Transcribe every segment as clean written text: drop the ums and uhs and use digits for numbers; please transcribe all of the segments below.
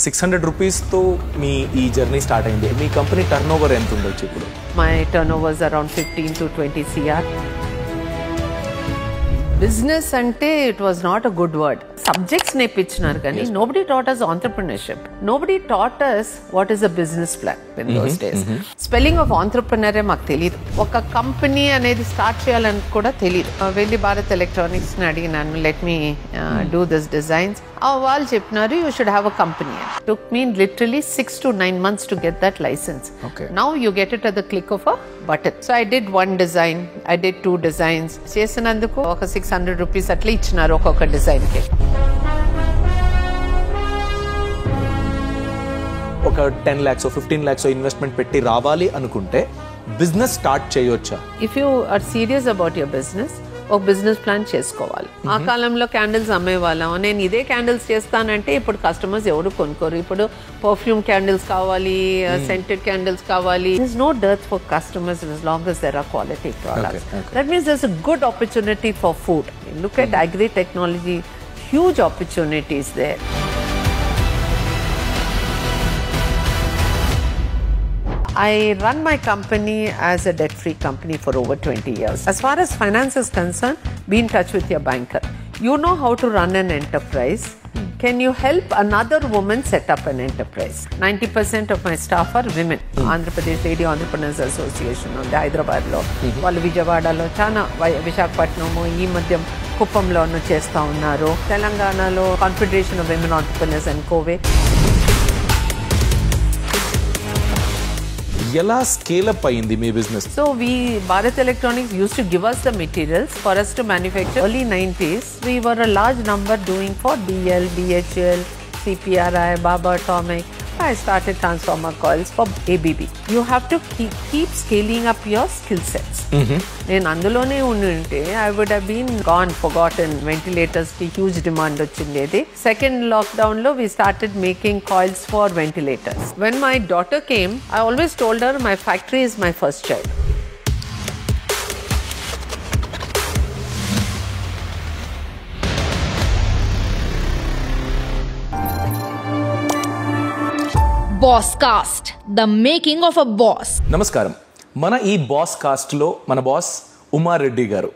600 రూపీస్తో మీ ఈ journey start అయింది. మీ company turn over ఎంత ఉండొచ్చు ఇప్పుడు? My turnover is around 15 to 20 CR. Business ante it was not a good word. Subjects నేర్పించినారు కానీ nobody taught us entrepreneurship. Nobody taught us what is a business plan in those days. Spelling of entrepreneur మాకు తెలియదు. ఒక company అనేది start చేయాలని కూడా తెలియదు. వెళ్ళి Bharat electronics ని అడిగినాను, let me do this designs. వాళ్ళు చెప్పినారు you should have a company. It took me literally 6 to 9 months to get that license. Okay. Now you get it at the click of a button. So I did one design, I did 2 designs. చేసినందుకు ఒక 600 rupees అట్లా ఇచ్చినారు ఒక్కొక్క design కి. ఒక 10 lakhs 15 lakhs investment పెట్టి రావాలి అనుకుంటే బిజినెస్ స్టార్ట్ చేయొచ్చా? If you are serious about your business ఒక బిజినెస్ ప్లాన్ చేసుకోవాలి. ఆ కాలంలో క్యాండిల్స్ అమ్మేవాళ్ళం. నేను ఇదే క్యాండిల్స్ చేస్తానంటే ఇప్పుడు కస్టమర్స్ ఎవరు కొనుక్కోరు. ఇప్పుడు పర్ఫ్యూమ్ క్యాండిల్స్ కావాలి, సెంటెడ్ క్యాండిల్స్ కావాలి. There's no dearth for customers as long as there are quality products. That means there's a good opportunity for food. Look at agri technology, huge opportunities there. I run my company as a debt-free company for over 20 years. As far as finance is concerned, be in touch with your banker. You know how to run an enterprise. Can you help another woman set up an enterprise? 90% of my staff are women. Andhra Pradesh Lady Entrepreneurs Association ఉంది హైదరాబాద్లో, వాళ్ళు విజయవాడలో, చాలా విశాఖపట్నము, ఈ మధ్య కుప్పంలోనూ చేస్తూ ఉన్నారు. తెలంగాణలో confederation of women entrepreneurs and కోవే. ఎలా స్కేల్ అప్ అయింది మీ business? So Bharat Electronics used to give us the materials for us to manufacture. Early 90s, we were a large number doing for DL, BHL, CPRI, Baba Atomic. I started transformer coils for ABB. You have to keep scaling up your skill sets. నేను అందులోనే ఉంటే I would have been gone, forgotten. Ventilators కి huge demand వచ్చిండేది. Second lockdown లో we started making coils for ventilators. When my daughter came, I always told her my factory is my first child. Boss cost, the making of a boss. నమస్కారం. మన ఈ boss కాస్ట్లో మన boss Umareddy గారు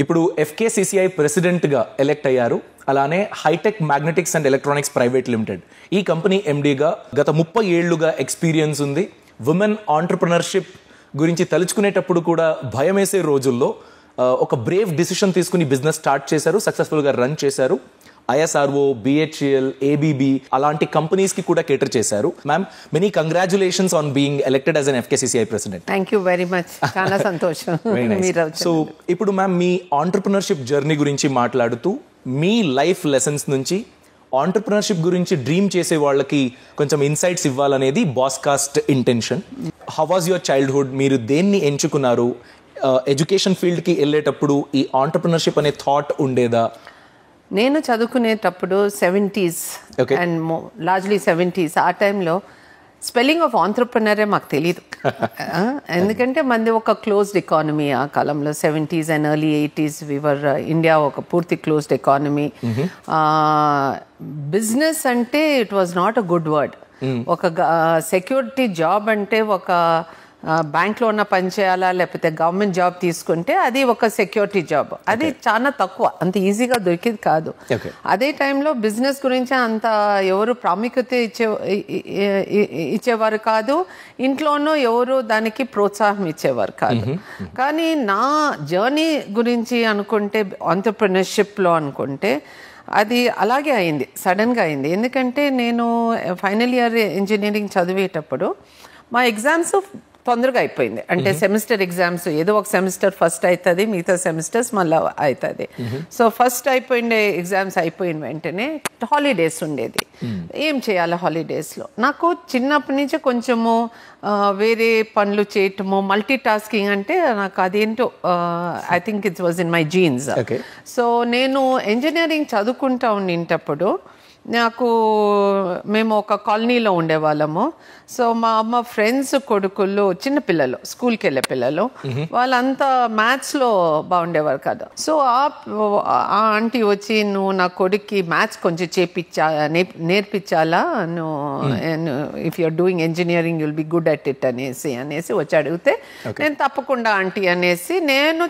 ఇప్పుడు FKCCI ప్రెసిడెంట్గా elect అయ్యారు. అలానే hitech magnetics and electronics private limited ఈ కంపెనీ MDగా గత 30 ఏళ్లుగా ఎక్స్పీరియన్స్ ఉంది. ఉమెన్ ఆంటర్ప్రినర్షిప్ గురించి తలుచుకునేటప్పుడు కూడా భయం వేసే రోజుల్లో ఒక బ్రేవ్ డిసిషన్ తీసుకుని బిజినెస్ స్టార్ట్ చేశారు, సక్సెస్ఫుల్గా రన్ చేశారు. ISRO, BHEL, ABB అలాంటి కంపెనీస్ కి కూడా కేటర్ చేశారు. Ma'am, many congratulations on being elected as an FKCCI president. Thank you very much. చాలా సంతోషం. సో ఇప్పుడు మ్యామ్, మీ ఆంటర్ప్రినర్షిప్ జర్నీ గురించి మాట్లాడుతూ మీ లైఫ్ లెసన్స్ నుంచి ఆంటర్ప్రినర్షిప్ గురించి డ్రీమ్ చేసే వాళ్ళకి కొంచెం ఇన్సైట్స్ ఇవ్వాలనేది boss cast intention. How was your childhood? మీరు దేన్ని ఎంచుకున్నారు? ఎడ్యుకేషన్ ఫీల్డ్కి వెళ్ళేటప్పుడు ఈ ఆంటర్ప్రినర్షిప్ అనే థాట్ ఉండేదా? నేను చదువుకునేటప్పుడు 70s అండ్ లార్జ్లీ 70s, ఆ టైంలో స్పెల్లింగ్ ఆఫ్ ఆంటర్ప్రినరే మాకు తెలీదు. ఎందుకంటే మనది ఒక క్లోజ్డ్ ఎకానమీ ఆ కాలంలో. 70s and early 80s India ఒక పూర్తి క్లోజ్డ్ ఎకానమీ. బిజినెస్ అంటే it was not a good word. ఒక సెక్యూరిటీ జాబ్ అంటే ఒక బ్యాంక్లో ఉన్న పని చేయాలా, లేకపోతే గవర్నమెంట్ జాబ్ తీసుకుంటే అది ఒక సెక్యూరిటీ జాబ్. అది చాలా తక్కువ, అంత ఈజీగా దొరికేది కాదు. అదే టైంలో బిజినెస్ గురించి అంత ఎవరు ప్రాముఖ్యత ఇచ్చేవారు కాదు. ఇంట్లోనూ ఎవరు దానికి ప్రోత్సాహం ఇచ్చేవారు కాదు. కానీ నా జర్నీ గురించి అనుకుంటే, ఆంటర్ప్రినర్షిప్లో అనుకుంటే అది అలాగే అయింది, సడన్గా అయింది. ఎందుకంటే నేను ఫైనల్ ఇయర్ ఇంజనీరింగ్ చదివేటప్పుడు మా ఎగ్జామ్స్ తొందరగా అయిపోయింది. అంటే సెమిస్టర్ ఎగ్జామ్స్ ఏదో ఒక సెమిస్టర్ ఫస్ట్ అవుతుంది, మిగతా సెమిస్టర్స్ మళ్ళీ అవుతుంది. సో ఫస్ట్ అయిపోయిండే ఎగ్జామ్స్ అయిపోయిన వెంటనే హాలిడేస్ ఉండేది. ఏం చేయాలి హాలిడేస్లో? నాకు చిన్నప్పటి నుంచి కొంచెము వేరే పనులు చేయటము, మల్టీ టాస్కింగ్ అంటే నాకు అదేంటో I think it was in my jeans. So నేను ఇంజనీరింగ్ చదువుకుంటా ఉండేటప్పుడు నాకు మేము ఒక కాలనీలో ఉండేవాళ్ళము. సో మా అమ్మ ఫ్రెండ్స్ కొడుకులు చిన్నపిల్లలు, స్కూల్కి వెళ్ళే పిల్లలు, వాళ్ళంతా మ్యాథ్స్లో బాగుండేవారు కదా. సో ఆ ఆంటీ వచ్చి, నువ్వు నా కొడుక్కి మ్యాథ్స్ కొంచెం నేర్పించాలా, నువ్వు if you're doing engineering you'll be good at it అనేసి వచ్చి అడిగితే, నేను తప్పకుండా ఆంటీ అనేసి నేను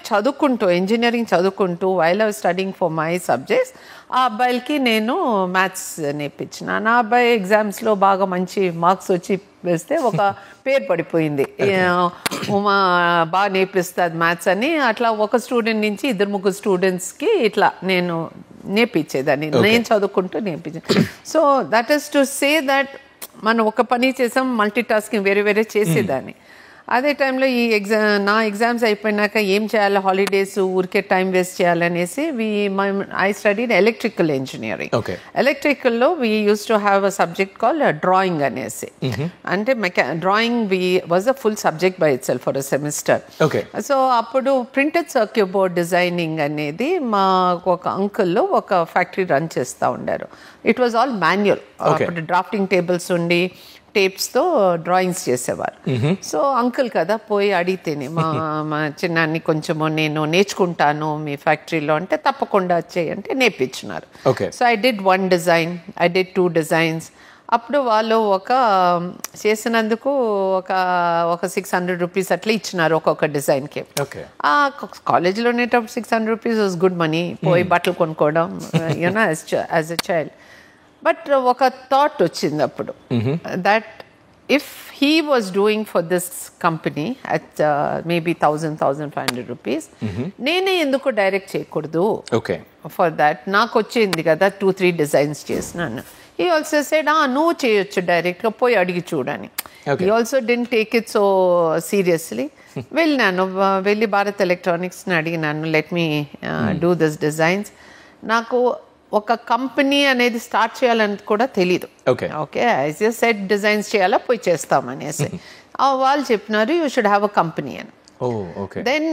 ఇంజనీరింగ్ చదువుకుంటూ while I was studying for my subjects ఆ అబ్బాయిలకి నేను మ్యాథ్స్ నేర్పించిన. నా అబ్బాయి ఎగ్జామ్స్లో బాగా మంచి మార్క్స్ వచ్చి వేస్తే ఒక పేరు పడిపోయింది, ఉమా బాగా నేర్పిస్తుంది మ్యాథ్స్ అని. అట్లా ఒక స్టూడెంట్ నుంచి 2-3 స్టూడెంట్స్కి ఇట్లా నేను నేర్పించేదాన్ని, నేను చదువుకుంటూ నేర్పించాను. So that is to say that మనం ఒక పని చేసాం, మల్టీ టాస్కింగ్ వేరే వేరే చేసేదాన్ని. అదే టైంలో నా ఎగ్జామ్స్ అయిపోయినాక ఏం చేయాలి, హాలిడేస్ ఊరికే టైం వేస్ట్ చేయాలనేసి ఐ స్టడీడ్ ఎలక్ట్రికల్ ఇంజనీరింగ్. ఎలక్ట్రికల్లో we used to have a subject call drawing అనేసి. అంటే drawing was a full subject by itself for a semester. So అప్పుడు ప్రింటెడ్ సర్క్యూట్ బోర్డ్ డిజైనింగ్ అనేది మా ఒక అంకుల్లో ఒక ఫ్యాక్టరీ రన్ చేస్తూ ఉండారు. It was all manual. అప్పుడు డ్రాఫ్టింగ్ టేబుల్స్ ఉండి టేప్స్తో డ్రాయింగ్స్ చేసేవారు. సో అంకుల్ కదా, పోయి అడిగితేనే మా చిన్నాన్ని కొంచెము నేను నేర్చుకుంటాను మీ ఫ్యాక్టరీలో అంటే, తప్పకుండా చేయంటే నేర్పించినారు. So I did 1 design, I did 2 designs. అప్పుడు వాళ్ళు చేసినందుకు ఒక 600 రూపీస్ అట్లా ఇచ్చినారు ఒక్కొక్క డిజైన్కి. కాలేజ్లో ఉండేటప్పుడు 600 రూపీస్ వాజ్ గుడ్ మనీ, పోయి బట్టలు కొనుక్కోవడం you know as a child. But ఒక థాట్ వచ్చింది అప్పుడు, that if he was doing for this company at maybe 1,000-1,500 rupees, నేనే ఎందుకు డైరెక్ట్ చేయకూడదు ఫర్ దాట్? నాకు వచ్చింది కదా 2-3 డిజైన్స్ చేసినాను. హీ ఆల్సో సెడ్, నువ్వు చేయొచ్చు డైరెక్ట్గా, పోయి అడిగి చూడని. He also didn't take it so seriously. వెళ్ళి భారత్ ఎలక్ట్రానిక్స్ని అడిగినాను, let me do this designs. నాకు ఒక కంపెనీ అనేది స్టార్ట్ చేయాలని కూడా తెలీదు. Okay I just said designs చేయాలా, పోయి చేస్తామనేసి. వాళ్ళు చెప్పినారు, you should have a company అని. దెన్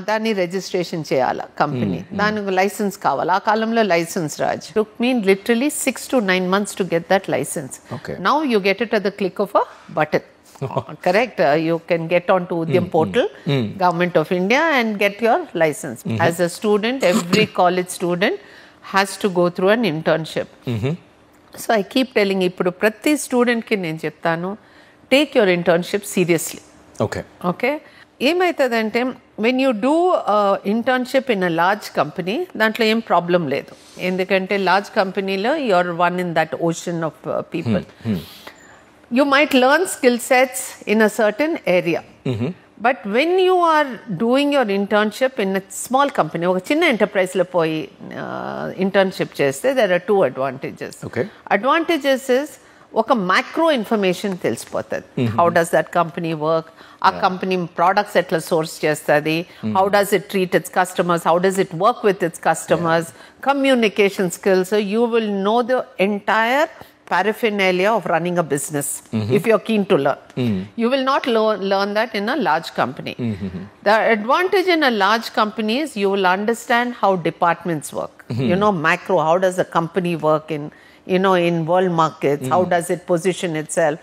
దాన్ని రిజిస్ట్రేషన్ చేయాలా కంపెనీ, దానికి లైసెన్స్ కావాలి. ఆ కాలంలో licence raj took me literally 6 to 9 months to get that license. Now you get it at the click of a button. Correct? You can get onto Udyam portal, Government of India, and get your license. As a student, every college student has to go through an internship. So I keep telling ఇప్పుడు ప్రతి స్టూడెంట్కి నేను చెప్తాను, take your internship seriously. Okay ఏమవుతుందంటే, when you do internship in a large company, దాంట్లో ఏం problem లేదు. ఎందుకంటే లార్జ్ కంపెనీలో you are one in that ocean of people. You might learn skill sets in a certain area. But when you are doing your internship in a small company, ఒక చిన్న ఎంటర్ప్రైజ్లో పోయి internship చేస్తే there are 2 advantages. Advantages is ఒక micro information తెలిసిపోతుంది. How does that company work, ఆ company products ఎట్లా source చేస్తుంది, how does it treat it's customers, how does it work with its customers, communication skills. You will know the entire paraphernalia of running a business if you're keen to learn. You will not learn that in a large company. The advantage in a large company is you will understand how departments work. You know, macro, how does a company work in world markets, how does it position itself,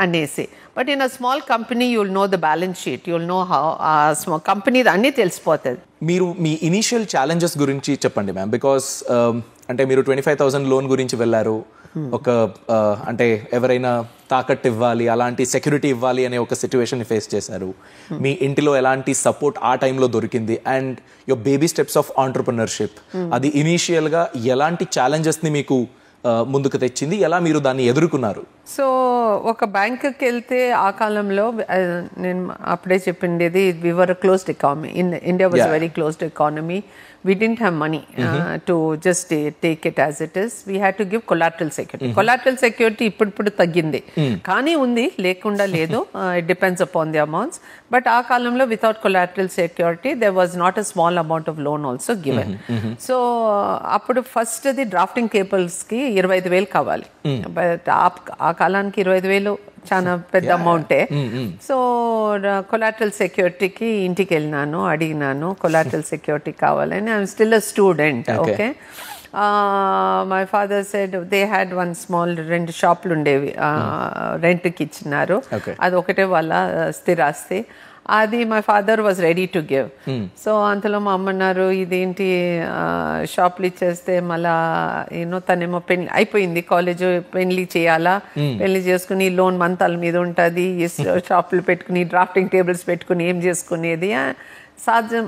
and they say. But in a small company, you'll know the balance sheet, you'll know how a small company అన్ని తెలిసిపోతుంది. మీరు మీ initial challenges గురించి చెప్పండి ma'am. Because అంటే మీరు 25,000 loan గురించి వెళ్ళారు, ఒక అంటే ఎవరైనా తాకట్టు ఇవ్వాలి, అలాంటి సెక్యూరిటీ ఇవ్వాలి అనే ఒక సిచ్యువేషన్ ఫేస్ చేశారు. మీ ఇంటిలో ఎలాంటి సపోర్ట్ ఆ టైంలో దొరికింది, and your baby steps of entrepreneurship, అది ఇనీషియల్గా ఎలాంటి ఛాలెంజెస్ని మీకు ముందుకు తెచ్చింది, ఎలా మీరు దాన్ని ఎదుర్కొన్నారు? సో ఒక బ్యాంకుకి వెళ్తే ఆ కాలంలో నేను అప్పుడే చెప్పిండేది, we were closed economy. India was very closed economy. We didn't have money to just take it as it is. We had to give collateral security. Collateral security ఇప్పుడు తగ్గింది, కానీ ఉంది, లేకుండా లేదు. It depends upon the amounts. But ఆ కాలంలో without collateral security there was not a small amount of loan also given. So అప్పుడు first the drafting కేబుల్స్కి 25,000 కావాలి. బట్ ఆ కాలానికి 25,000 చాలా పెద్ద అమౌంటే. సో కొలాటరల్ సెక్యూరిటీకి ఇంటికి వెళ్ళినాను, అడిగినాను కొలాటరల్ సెక్యూరిటీ కావాలని. I'm still a student. Okay my father said they had one small 2 షాపులు ఉండేవి, రెంట్కి ఇచ్చినారు. అది ఒకటే వాళ్ళ స్థిరాస్తి. అది my father was ready to give. So అంతలో మా అమ్మ అన్నారు, ఇదేంటి షాప్లు ఇచ్చేస్తే మళ్ళా తనేమో పెళ్లి అయిపోయింది, కాలేజ్ పెళ్లి చేయాలా, పెళ్లి చేసుకుని లోన్ మంతాల మీద ఉంటుంది, షాపులు పెట్టుకుని డ్రాఫ్టింగ్ టేబుల్స్ పెట్టుకుని ఏం చేసుకునేది సాధ్యం,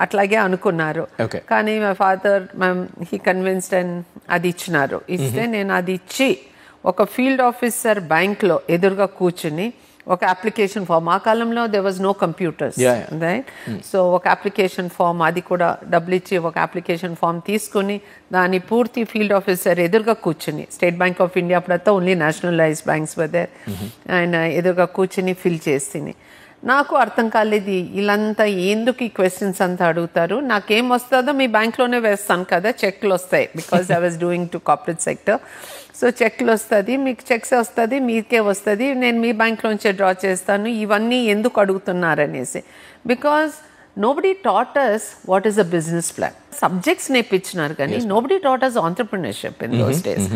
అట్లాగే అనుకున్నారు. కానీ my father he convinced and అది ఇచ్చినారు. ఇస్తే నేను అది ఇచ్చి ఒక ఫీల్డ్ ఆఫీసర్ బ్యాంక్లో ఎదురుగా కూర్చుని ఒక అప్లికేషన్ ఫామ్, ఆ కాలంలో there was no computers right, so ఒక అప్లికేషన్ ఫామ్ అది కూడా డబ్బులు ఇచ్చి ఒక అప్లికేషన్ ఫామ్ తీసుకుని దాని పూర్తి ఫీల్డ్ ఆఫీసర్ ఎదురుగా కూర్చుని, స్టేట్ బ్యాంక్ ఆఫ్ ఇండియా అప్పుడంతా ఓన్లీ నేషనలైజ్ బ్యాంక్స్ వదే, ఆయన ఎదురుగా కూర్చుని ఫిల్ చేసింది. నాకు అర్థం కాలేదు, వీళ్ళంతా ఎందుకు ఈ క్వశ్చన్స్ అంతా అడుగుతారు, నాకేం వస్తుందో మీ బ్యాంక్లోనే వేస్తాను కదా, చెక్లు వస్తాయి, because I was doing to corporate sector. So చెక్లు వస్తుంది, మీకు చెక్స్ వస్తుంది, మీకే వస్తుంది, నేను మీ బ్యాంక్లోంచే డ్రా చేస్తాను, ఇవన్నీ ఎందుకు అడుగుతున్నారనేసి. Because nobody taught us what is a business plan. Subjects నేర్పించినారు కానీ nobody taught us entrepreneurship in those days.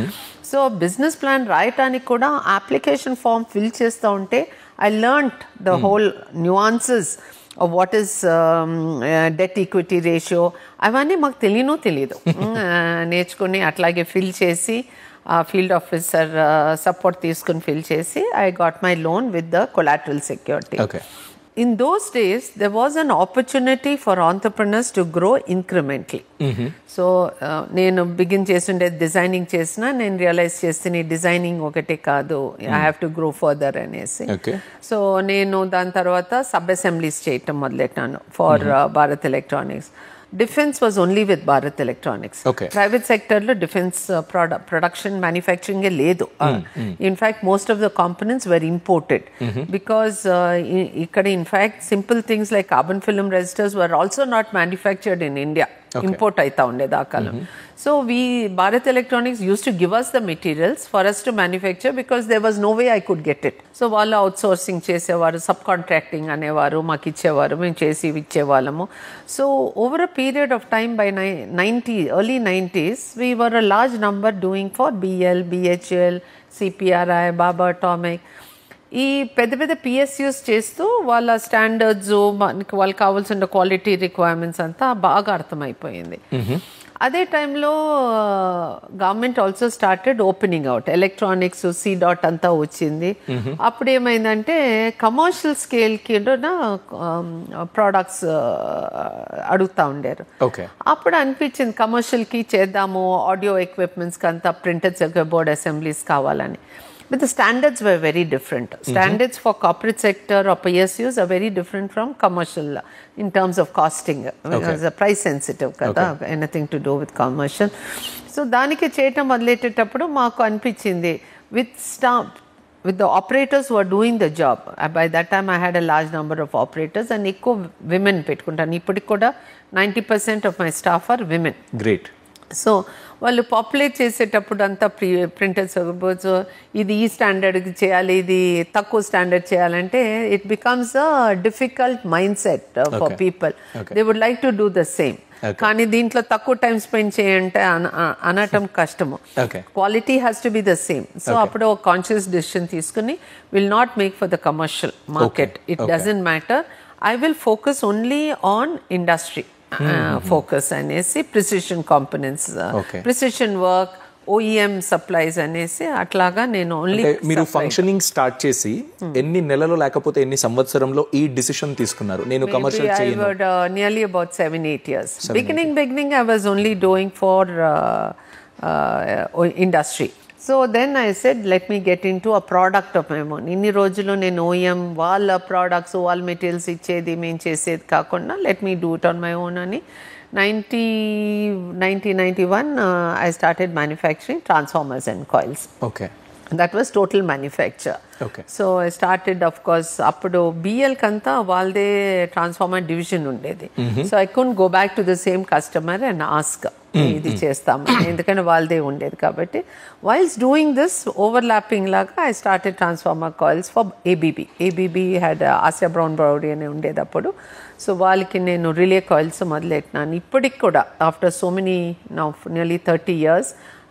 So business plan రాయటానికి కూడా అప్లికేషన్ ఫామ్ ఫిల్ చేస్తూ ఉంటే I learnt the whole nuances of what is debt equity ratio. అవన్నీ మాకు తెలియదు. నేర్చుకుని అట్లాగే ఫిల్ చేసి ఫీల్డ్ ఆఫీసర్ సపోర్ట్ తీసుకుని ఫిల్ చేసి I got my loan with the collateral security. In those days, there was an opportunity for entrepreneurs to grow incrementally. So, నేను begin చేస్తుండే డిజైనింగ్ చేసిన, నేను రియలైజ్ చేస్తే డిజైనింగ్ ఒకటే కాదు, I have to grow further అనేసి. So నేను దాని తర్వాత సబ్ అసెంబ్లీస్ చేయటం మొదలెట్టాను for Bharat Electronics. Defense was only with Bharat Electronics. Private sector lo defense production manufacturing e ledu. In fact, most of the components were imported because ikkada in fact simple things like carbon film resistors were also not manufactured in India. Import aita undedi aa kalam. So Bharat Electronics used to give us the materials for us to manufacture because there was no way I could get it. So వాళ్ళు outsourcing చేసేవారు, sub contracting అనేవారు, మాకు ఇచ్చేవారు, మేము చేసి ఇచ్చేవాళ్ళము. So over a period of time by early 90s, we were a large number doing for BL, BHL, CPRI, Baba Atomic. ఈ పెద్ద పెద్ద పిఎస్యూస్ చేస్తూ వాళ్ళ స్టాండర్డ్స్, మనకి వాళ్ళకి కావాల్సిన క్వాలిటీ రిక్వైర్మెంట్స్ అంతా బాగా అర్థమైపోయింది. అదే టైంలో government also started opening out, electronics C.dot అంతా వచ్చింది. అప్పుడు ఏమైందంటే కమర్షియల్ స్కేల్కి ప్రోడక్ట్స్ అడుగుతూ ఉండారు. అప్పుడు అనిపించింది కమర్షియల్కి చేద్దాము, ఆడియో ఎక్విప్మెంట్స్కి అంతా ప్రింటెడ్ సర్క్యూట్ బోర్డ్ అసెంబ్లీస్ కావాలని. But the standards were very different. Standards for corporate sector or PSUs are very different from commercial in terms of costing. Because the price sensitive kada, anything to do with commercial. So daniki cheyatam మొదలెట్టేటప్పుడు మాకు అనిపించింది with the operators who are doing the job. By that time I had a large number of operators and ఎక్కువ women పెట్టుకుంటాను. ఇప్పటికి కూడా 90% of my staff are women. Great. So వాళ్ళు populate చేసేటప్పుడు అంతా printed circuit boards ఇది ఈ స్టాండర్డ్కి చేయాలి, ఇది తక్కువ స్టాండర్డ్ చేయాలంటే it becomes a difficult mind set for people. They would like to do the same. కానీ దీంట్లో తక్కువ టైం స్పెండ్ చేయంటే అనటం కష్టము. Quality has to be the same. So అప్పుడు ఒక కాన్షియస్ డెసిషన్ తీసుకుని will not make for the commercial market. It doesn't matter. I will focus only on industry focus అనేసి, precision components, precision work, OEM supplies అనేసి అట్లాగా నేను only. మీరు functioning start చేసి ఎన్ని నెలలు లేకపోతే ఎన్ని సంవత్సరంలో ఈ డిసిషన్ తీసుకున్నారు నేను కమర్షియల్ చేయను? Nearly about 7-8 years. Beginning I was only doing for industry. So then I said, let me get into a product of my own. ఇన్ని రోజులు నేను OEM వాళ్ళ ప్రోడక్ట్స్, వాళ్ళ మెటీరియల్స్ ఇచ్చేది మేము చేసేది కాకుండా let me do it on my own అని 1991 I started manufacturing transformers and coils. That was total manufacture. So I started, of course, appudu BL kanta valde transformer division undedi. So I couldn't go back to the same customer and ask ఇది చేస్తామని, ఎందుకంటే వాళ్ళదే ఉండేది కాబట్టి. Whilst doing this overlapping లాగా I started transformer coils for ABB had Asia Brown Boveri అని ఉండేది అప్పుడు. సో వాళ్ళకి నేను రిలే కాయిల్స్ మొదలెట్టినాను. ఇప్పటికి కూడా after so many now nearly 30 years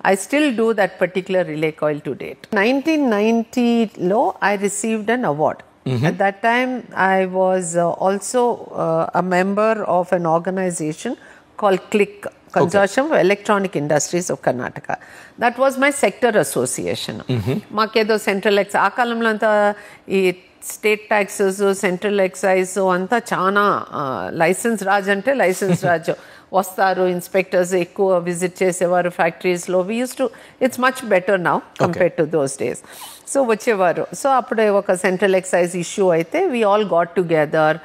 I still do that particular relay coil to date. 1990 I received an award. At that time I was also a member of an organization called CLIC, Consortium of Electronic Industries of Karnataka. That was my sector association. Makedo central ఆ కాలంలో అంతా ఈ state taxes, central excise అంతా చాలా licence Raj అంటే licence Raj వస్తారు, inspectors ఎక్కువ visit చేసేవారు ఫ్యాక్టరీస్లో. We used to it's much better now compare to those days. So వచ్చేవారు. సో అప్పుడే ఒక సెంట్రల్ ఎక్సైజ్ ఇష్యూ అయితే we all got together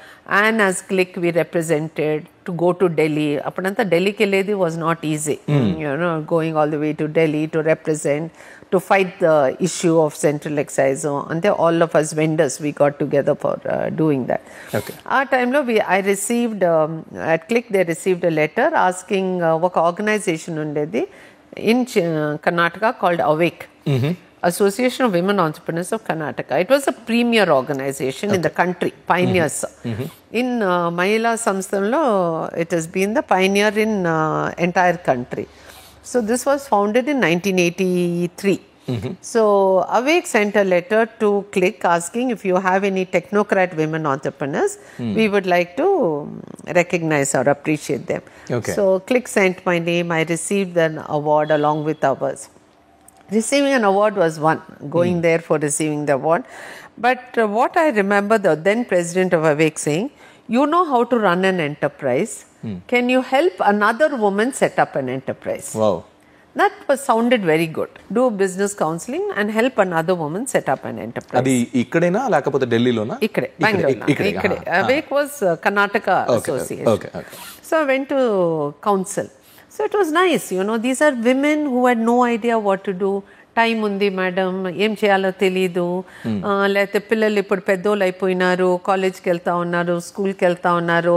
and as clique we represented to go to Delhi. అప్పుడంతా ఢిల్లీకి వెళ్ళేది was not easy, you know going all the way to Delhi to represent, to fight the issue of central excise. And all of us vendors, we got together for doing that. Okay. Our time lo I received at CLIC they received a letter asking oka organization undedi in Karnataka called Awake. Association of Women Entrepreneurs of Karnataka. It was a premier organization in the country, pioneers. In Mahila Samsthanlo it has been the pioneer in entire country. So this was founded in 1983. So Awake sent a letter to CLIC asking if you have any technocrat women entrepreneurs, we would like to recognize or appreciate them. Okay. So CLIC sent my name. I received an award along with others. Receiving an award was one, going there for receiving the award. But what I remember the then president of Awake saying, you know how to run an enterprise. Can you help another woman set up an enterprise? Wow. That was sounded very good. Do business counseling and help another woman set up an enterprise. అది ఇక్కడేనా లేకపోతే ఢిల్లీలోనా? Ikkade, Bangalore. Ikkade. Awake was Karnataka Association. Okay. So I went to counsel. So it was nice, you know, these are women who had no idea what to do. Time ఉంది madam, ఏం చేయాలో తెలీదు, లేకపోతే పిల్లలు ఇప్పుడు పెద్దోళ్ళు అయిపోయినారు, కాలేజ్కి వెళ్తా ఉన్నారు, స్కూల్కి వెళ్తా ఉన్నారు,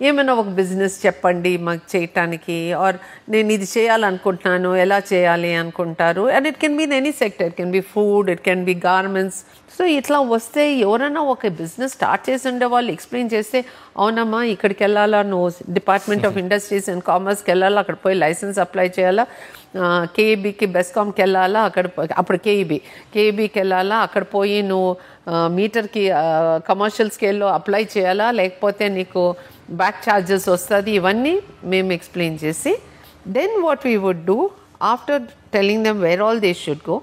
ఏమైనా ఒక బిజినెస్ చెప్పండి మాకు చేయటానికి, ఆర్ నేను ఇది చేయాలనుకుంటున్నాను, ఎలా చేయాలి అనుకుంటారు. And it can be in any sector, it can be food, it can be garments. So ఇట్లా వస్తే ఎవరైనా ఒక బిజినెస్ స్టార్ట్ చేసి ఉండే వాళ్ళు ఎక్స్ప్లెయిన్ చేస్తే, అవునమ్మా ఇక్కడికి వెళ్ళాలా, నువ్వు డిపార్ట్మెంట్ ఆఫ్ ఇండస్ట్రీస్ అండ్ కామర్స్కి వెళ్ళాలా, అక్కడ పోయి లైసెన్స్ అప్లై చేయాలా, కేఈబీకి బెస్కామ్కి వెళ్ళాలా, అప్పుడు కేఈబీకి వెళ్ళాలా, అక్కడ పోయి నువ్వు మీటర్కి కమర్షియల్ స్కేల్లో అప్లై చేయాలా, లేకపోతే నీకు బ్యాక్ ఛార్జెస్ వస్తుంది. ఇవన్నీ మేము ఎక్స్ప్లెయిన్ చేసి, then what we would do after telling them where all they should go,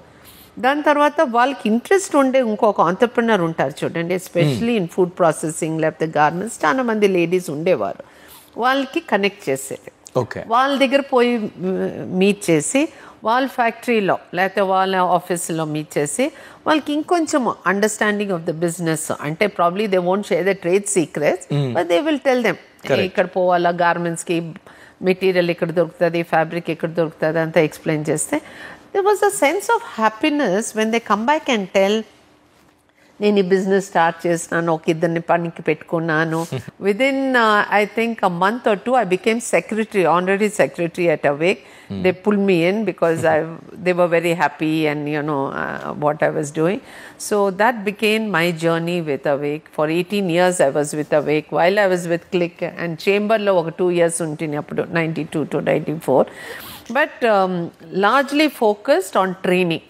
దాని తర్వాత వాళ్ళకి ఇంట్రెస్ట్ ఉండే ఇంకొక ఆంటర్ప్రినర్ ఉంటారు చూడండి, ఎస్పెషలీ ఇన్ ఫుడ్ ప్రాసెసింగ్ లేకపోతే గార్మెంట్స్, చాలా మంది లేడీస్ ఉండేవారు, వాళ్ళకి కనెక్ట్ చేసేది. వాళ్ళ దగ్గర పోయి మీట్ చేసి, వాళ్ళ ఫ్యాక్టరీలో లేకపోతే వాళ్ళ ఆఫీస్లో మీట్ చేసి, వాళ్ళకి ఇంకొంచెం అండర్స్టాండింగ్ ఆఫ్ ద బిజినెస్, అంటే probably they won't share the trade secrets, but they will tell them ఇక్కడ పోవాలా, గార్మెంట్స్కి మెటీరియల్ ఇక్కడ దొరుకుతుంది, ఫ్యాబ్రిక్ ఇక్కడ దొరుకుతుంది అంతా ఎక్స్ప్లెయిన్ చేస్తే, there was a sense of happiness when they come back and tell, నేను ఈ బిజినెస్ స్టార్ట్ చేసినాను, ఒక ఇద్దరిని పనికి పెట్టుకున్నాను. Within I think a month or two I became secretary, honorary secretary at Awake. They pulled me in because they were very happy and you know what I was doing. So that became my journey with Awake. For 18 years I was with Awake while I was with CLIC, and chamber lo oka 2 years untini appudu 92 to 94, but largely focused on training.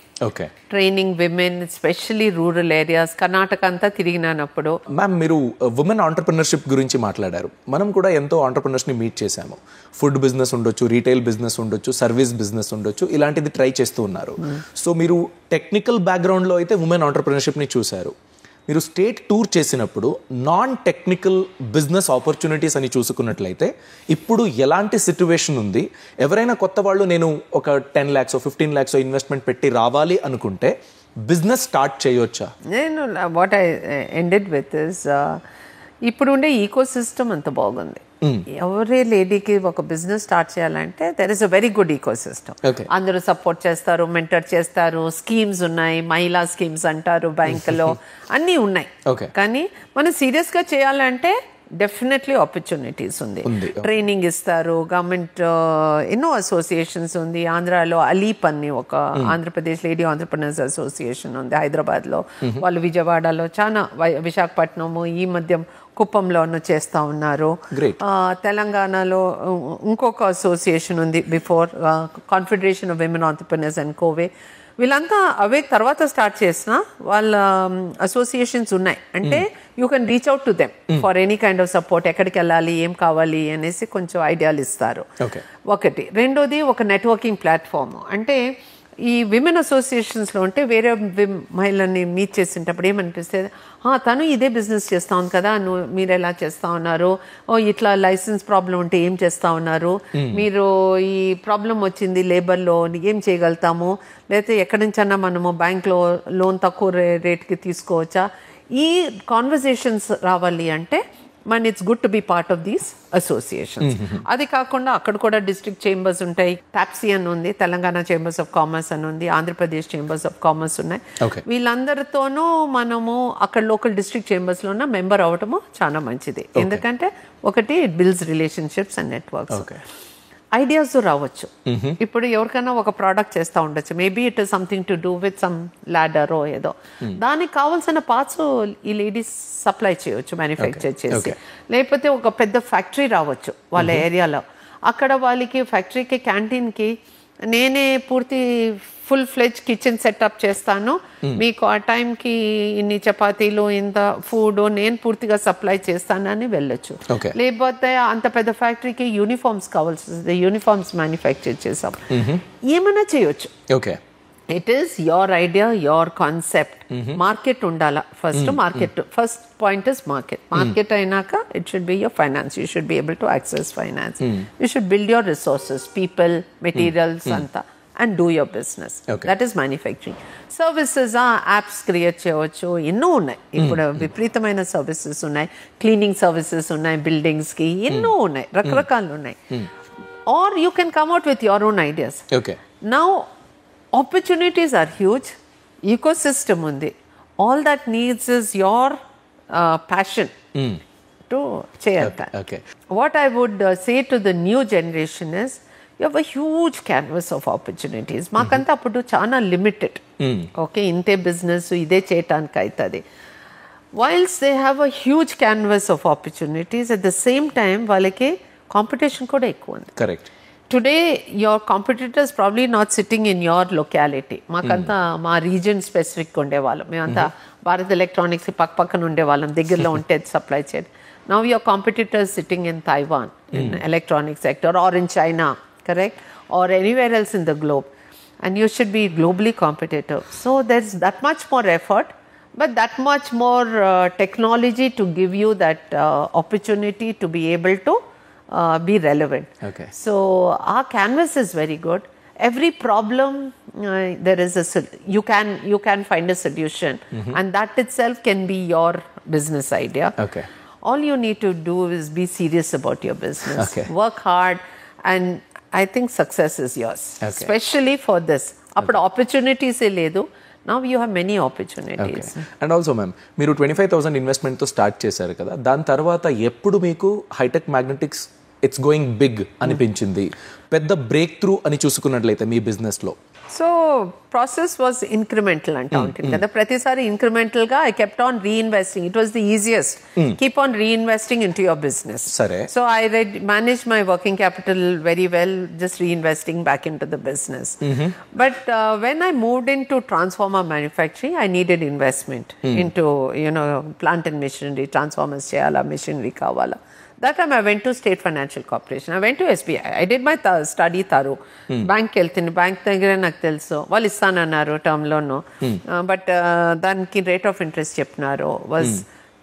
Training women, especially rural areas, Karnataka అంతా తిరిగినానప్పుడు. Ma'am, మీరు women entrepreneurship గురించి మాట్లాడారు. మనం కూడా ఎంతో ఆంటర్ప్రినర్స్ని meet చేశాము. Food business ఉండొచ్చు, retail business ఉండొచ్చు, సర్వీస్ బిజినెస్ ఉండొచ్చు, ఇలాంటిది ట్రై చేస్తూ ఉన్నారు. సో మీరు టెక్నికల్ బ్యాక్గ్రౌండ్లో అయితే ఉమెన్ ఆంటర్ప్రినర్షిప్ని చూశారు. మీరు స్టేట్ టూర్ చేసినప్పుడు నాన్ టెక్నికల్ బిజినెస్ ఆపర్చునిటీస్ అని చూసుకున్నట్లయితే ఇప్పుడు ఎలాంటి సిచ్యువేషన్ ఉంది? ఎవరైనా కొత్త వాళ్ళు నేను ఒక 10 lakhs 15 lakhs ఇన్వెస్ట్మెంట్ పెట్టి రావాలి అనుకుంటే బిజినెస్ స్టార్ట్ చేయొచ్చా? నేను what I ended with is, ఇప్పుడు ఉండే ఈకో సిస్టమ్ అంత బాగుంది. ఎవరి లేడీకి ఒక బిజినెస్ స్టార్ట్ చేయాలంటే there is a very good ecosystem. అందరూ సపోర్ట్ చేస్తారు, మెంటర్ చేస్తారు, స్కీమ్స్ ఉన్నాయి, మహిళా స్కీమ్స్ అంటారు, బ్యాంకులో అన్నీ ఉన్నాయి. కానీ మనం సీరియస్గా చేయాలంటే డెఫినెట్లీ ఆపర్చునిటీస్ ఉంది. ట్రైనింగ్ ఇస్తారు గవర్నమెంట్, ఎన్నో అసోసియేషన్స్ ఉంది. ఆంధ్రాలో అలీప్ అని ఒక ఆంధ్రప్రదేశ్ లేడీ ఆంటర్‌ప్రెన్యూర్స్ అసోసియేషన్ ఉంది హైదరాబాద్లో. వాళ్ళు విజయవాడలో చాలా, విశాఖపట్నము, ఈ మధ్య కుప్పంలోనూ చేస్తూ ఉన్నారు. తెలంగాణలో ఇంకొక అసోసియేషన్ ఉంది before, confederation of women entrepreneurs and కోవే. వీళ్ళంతా అవే తర్వాత స్టార్ట్ చేసిన వాళ్ళ అసోసియేషన్స్ ఉన్నాయి. అంటే you can reach out to them for any kind of support. ఎక్కడికి వెళ్ళాలి, ఏం కావాలి అనేసి కొంచెం ఐడియాలు ఇస్తారు. ఒకటి. రెండోది ఒక నెట్వర్కింగ్ ప్లాట్ఫామ్. అంటే ఈ విమెన్ అసోసియేషన్స్లో ఉంటే వేరే మహిళల్ని మీట్ చేసేటప్పుడు ఏమనిపిస్తుంది, తను ఇదే బిజినెస్ చేస్తా ఉంది కదా, మీరు ఎలా చేస్తా ఉన్నారు, ఇట్లా లైసెన్స్ ప్రాబ్లం ఉంటే ఏం చేస్తా ఉన్నారు, మీరు ఈ ప్రాబ్లం వచ్చింది లేబర్లో ఏం చేయగలుగుతాము, లేకపోతే ఎక్కడి నుంచన్నా మనము బ్యాంక్లో లోన్ తక్కువ రేట్కి తీసుకోవచ్చా. ఈ కాన్వర్జేషన్స్ రావాలి అంటే మన it's good to be part of these associations. అది కాకుండా అక్కడ కూడా డిస్ట్రిక్ట్ చేంబర్స్ ఉంటాయి. టాప్సీ అని ఉంది, తెలంగాణ చేంబర్స్ ఆఫ్ కామర్స్ అని ఉంది, ఆంధ్రప్రదేశ్ చేంబర్స్ ఆఫ్ కామర్స్ ఉన్నాయి. వీళ్ళందరితోనూ మనము అక్కడ లోకల్ డిస్ట్రిక్ట్ చేంబర్స్లో ఉన్న మెంబర్ అవ్వటము చాలా మంచిది. ఎందుకంటే ఒకటి it builds relationships and networks. Ideas రావచ్చు. ఇప్పుడు ఎవరికైనా ఒక ప్రోడక్ట్ చేస్తూ ఉండొచ్చు, maybe it is something to do with some ladder ఏదో, దానికి కావాల్సిన పార్ట్స్ ఈ లేడీస్ సప్లై చేయవచ్చు మ్యానుఫ్యాక్చర్ చేసి. లేకపోతే ఒక పెద్ద ఫ్యాక్టరీ రావచ్చు వాళ్ళ ఏరియాలో, అక్కడ వాళ్ళకి ఫ్యాక్టరీకి క్యాంటీన్కి నేనే పూర్తి ఫుల్ ఫ్లెడ్జ్ కిచెన్ సెటప్ చేస్తాను, మీకు ఆ టైంకి ఇన్ని చపాతీలు ఇంత ఫుడ్ నేను పూర్తిగా సప్లై చేస్తానని వెళ్ళొచ్చు. లేకపోతే అంత పెద్ద ఫ్యాక్టరీకి యూనిఫామ్స్ కావాల్సి, యూనిఫామ్స్ మ్యానుఫ్యాక్చర్ చేసాం, ఏమైనా చేయొచ్చు. It is your idea, your concept. Market ఉండాలా first. First point is market. Market అయినాక it should be your finance. You should be able to access finance. You should build your resources, people, materials అంతా, and do your business. That is manufacturing. Services, apps create చేయవచ్చు, ఎన్నో ఉన్నాయి. ఇప్పుడు విపరీతమైన services ఉన్నాయి, cleaning services ఉన్నాయి, buildings కి ఎన్నో ఉన్నాయి, రకరకాలు ఉన్నాయి. Or you can come out with your own ideas. Now opportunities are huge, ecosystem ఉంది. All that needs is your passion to చేయాలి. What I would say to the new generation is you have a huge canvas of opportunities. మాకంతా అప్పుడు చాలా limited. Okay, ఇంతే business ఇదే చేయటానికి అవుతుంది. Whilst they have a huge canvas of opportunities, at the same time వాళ్ళకి competition కూడా ఎక్కువ ఉంది. Correct. Today your competitors probably not sitting in your locality. మాకంతా మా రీజన్ స్పెసిఫిక్ ఉండేవాళ్ళం, మేమంతా భారత్ ఎలక్ట్రానిక్స్ పక్కన ఉండేవాళ్ళం, దగ్గరలో ఉంటే సప్లై చేయడం. Now your competitors sitting in Taiwan in electronic sector, or in China, correct, or anywhere else in the globe, and you should be globally competitive. So there's that much more effort, but that much more technology to give you that opportunity to be able to be relevant. So our canvas is very good. Every problem there is you can find a solution, and that itself can be your business idea. All you need to do is be serious about your business. Work hard, and I think success is yours. Especially for this. Appudu opportunities e ledu. Now you have many opportunities. And also ma'am, మీరు 25,000 investment తో start చేశారు కదా, దాని తర్వాత ఎప్పుడు మీకు Hitech Magnetics it's going big అనిపించింది, పెద్ద బ్రేక్ త్రూ అని చూసుకున్నట్లయితే మీ బిజినెస్ లో? సో ప్రాసెస్ వాజ్ ఇంక్రిమెంటల్ అంటా ఉంటుంది కదా, ప్రతిసారి ఇంక్రిమెంటల్ గా I kept on reinvesting. It was the easiest. Keep on reinvesting into your business. So I managed my working capital very well, just reinvesting back into the business. But when I moved into transformer manufacturing, I needed investment into plant and machinery. Transformers cheyala, machinery kavala. That time I went to State Financial Corporation. I went to SBI. I did my study thorough. Bank వెళ్తుంది, bank దగ్గర నాకు తెలుసు వాళ్ళు ఇస్తానన్నారు term loan, but దానికి rate of interest చెప్పినారు was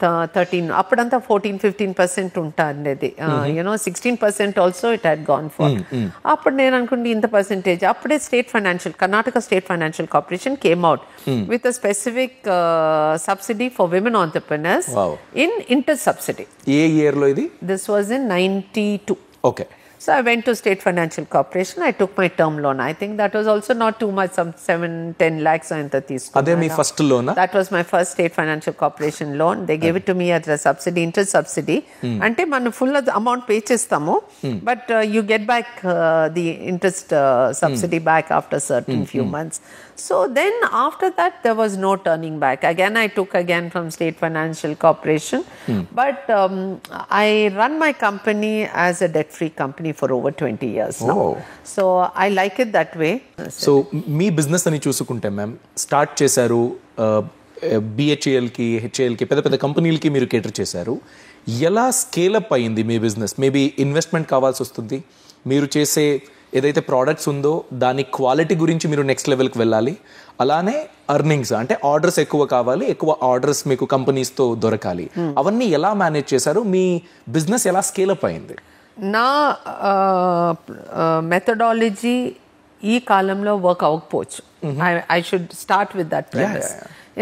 13, అప్పుడంతా 14-15% ఉంటుంది. 16% also it had gone for. అప్పుడు నేను అనుకుంటే ఇంత పర్సెంటేజ్. అప్పుడే Karnataka state financial corporation came out with a specific subsidy for women entrepreneurs in inter subsidy. A year లో ఇది? This was in 92. Okay. So I went to State Financial Corporation. I took my term loan. I think that was also not too much, some 7-10 lakhs anta తీసుకున్నాను. అదే మీ first లోనా? That was my first State Financial Corporation loan. They gave it to me as a subsidy, interest subsidy. అంటే మనం full amount pay చేస్తాము, but you get back the interest subsidy back after certain few months. So then after that there was no turning back. Again I took again from State Financial Corporation, but I run my company as a debt-free company for over 20 years now. So I like it that way. So మీ business అని చూసుకుంటే ma'am, start చేశారు బిహెచ్ఏఎల్కి, హెచ్ఏఎల్కి, పెద్ద పెద్ద కంపెనీలకి మీరు కేటర్ చేశారు. ఎలా స్కేలప్ అయింది మీ బిజినెస్? మేబీ ఇన్వెస్ట్మెంట్ కావాల్సి వస్తుంది. మీరు చేసే ఏదైతే ప్రోడక్ట్స్ ఉందో దాని క్వాలిటీ గురించి మీరు నెక్స్ట్ లెవెల్కి వెళ్ళాలి. అలానే అర్నింగ్స్ అంటే ఆర్డర్స్ ఎక్కువ కావాలి, ఎక్కువ ఆర్డర్స్ మీకు కంపెనీస్తో దొరకాలి. అవన్నీ ఎలా మేనేజ్ చేశారు? మీ బిజినెస్ ఎలా స్కేలప్ అయింది? నా మెథడాలజీ ఈ కాలంలో వర్క్ అవ్వకపోవచ్చు. I should start with that premise.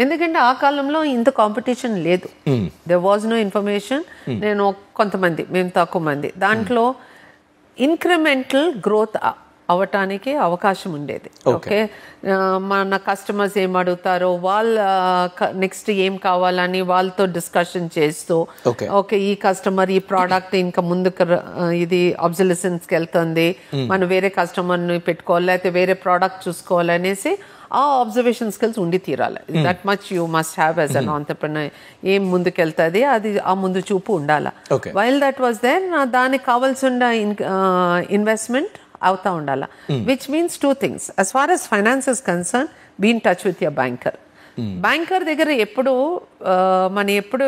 ఎందుకంటే ఆ కాలంలో ఇంత కాంపిటీషన్ లేదు. There was no information. నేను కొంతమంది, మేము తక్కువ మంది, దాంట్లో ఇంక్రిమెంటల్ గ్రోత్ అవటానికి అవకాశం ఉండేది. ఓకే, మన కస్టమర్స్ ఏం అడుగుతారో, వాళ్ళ నెక్స్ట్ ఏం కావాలని వాళ్ళతో డిస్కషన్ చేస్తూ, ఓకే ఈ కస్టమర్ ఈ ప్రోడక్ట్ ఇంకా ముందుకు ఇది ఆబ్జెలసెన్స్కి వెళ్తుంది, మనం వేరే కస్టమర్ని పెట్టుకోవాలి లేకపోతే వేరే ప్రోడక్ట్ చూసుకోవాలి అనేసి ఆ అబ్జర్వేషన్ స్కిల్స్ ఉండి తీరాలి. That much you must have as an entrepreneur. ఏం ముందుకెళ్తుంది అది ఆ ముందు చూపు ఉండాలి. వైల్ దట్ వాజ్ దేర్, దానికి కావాల్సిన ఇన్వెస్ట్మెంట్ అవుతా ఉండాలి. Which means 2 things. As far as finance is concerned, be in touch with your banker. Banker దగ్గర ఎప్పుడు ఎప్పుడు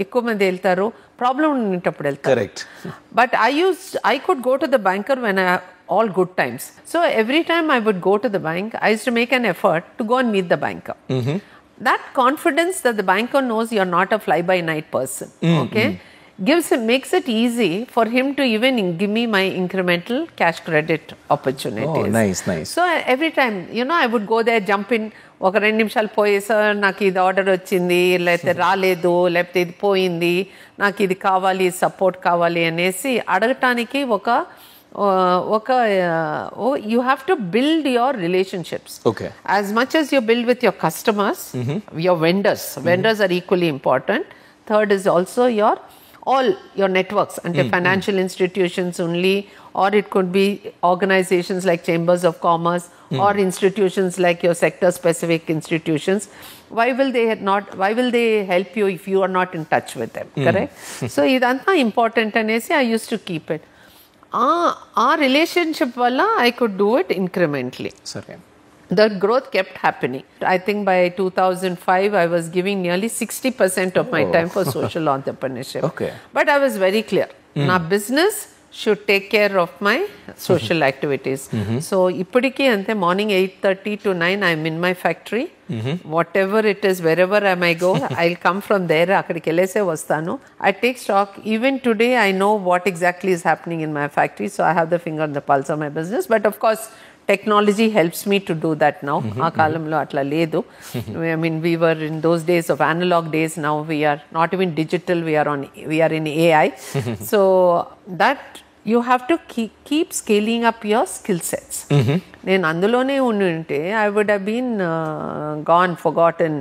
ఎక్కువ మంది వెళ్తారు, ప్రాబ్లం ఉండేటప్పుడు వెళ్తారు. But I could go to the banker when all good times. So every time I would go to the bank, I used to make an effort to go and meet the banker. That confidence that the banker knows you're not a fly-by-night person, okay, makes it easy for him to even give me my incremental cash credit opportunities. Nice. So every time, I would go there, jump in, ఒక 2 నిమిషాలు పోయి, sir నాకు ఇది order వచ్చింది, లేకపోతే రాలేదు, లేకపోతే ఇది పోయింది, నాకు ఇది కావాలి, సపోర్ట్ కావాలి అనేసి అడగటానికి you have to build your relationships. Okay. As much as you build with your customers, your vendors are equally important. Third is also all your networks, and financial institutions only, or it could be organizations like chambers of commerce, or institutions like your sector specific institutions. Why will they help you if you are not in touch with them? Correct? So idantha important anesi I used to keep it. Our relationship valla I could do it incrementally. Sorry. The growth kept happening. I think by 2005 I was giving nearly 60% of my time for social entrepreneurship. Okay. But I was very clear. Now business should take care of my social activities. So ippudiki ante morning 8:30 to 9 I'm in my factory. Whatever it is, wherever I may go, I'll come from there. Akkadiki ellese vastanu. I take stock. Even today I know what exactly is happening in my factory, so I have the finger on the pulse of my business. But of course technology helps me to do that now. Aa kalamlo atla ledu. I mean, we were in those days of analog days. Now we are not even digital, we are in AI. So that you have to keep scaling up your skill sets. నేను అందులోనే ఉంటే I would have been gone, forgotten,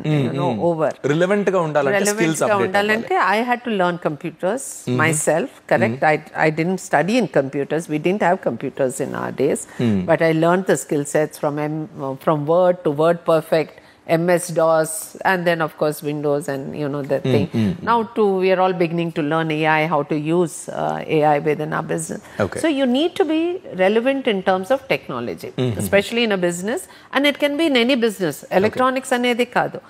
over. Relevant గా ఉండాలంటే skills update I had to learn computers myself. Correct. I didn't study in computers. We didn't have computers in our days. But I learned the skill sets from Word to Word Perfect, MS-DOS, and then of course Windows, and the thing. Now too we are all beginning to learn AI, how to use AI within our business. Okay. So you need to be relevant in terms of technology, especially in a business, and it can be in any business. Electronics anedi kaadu.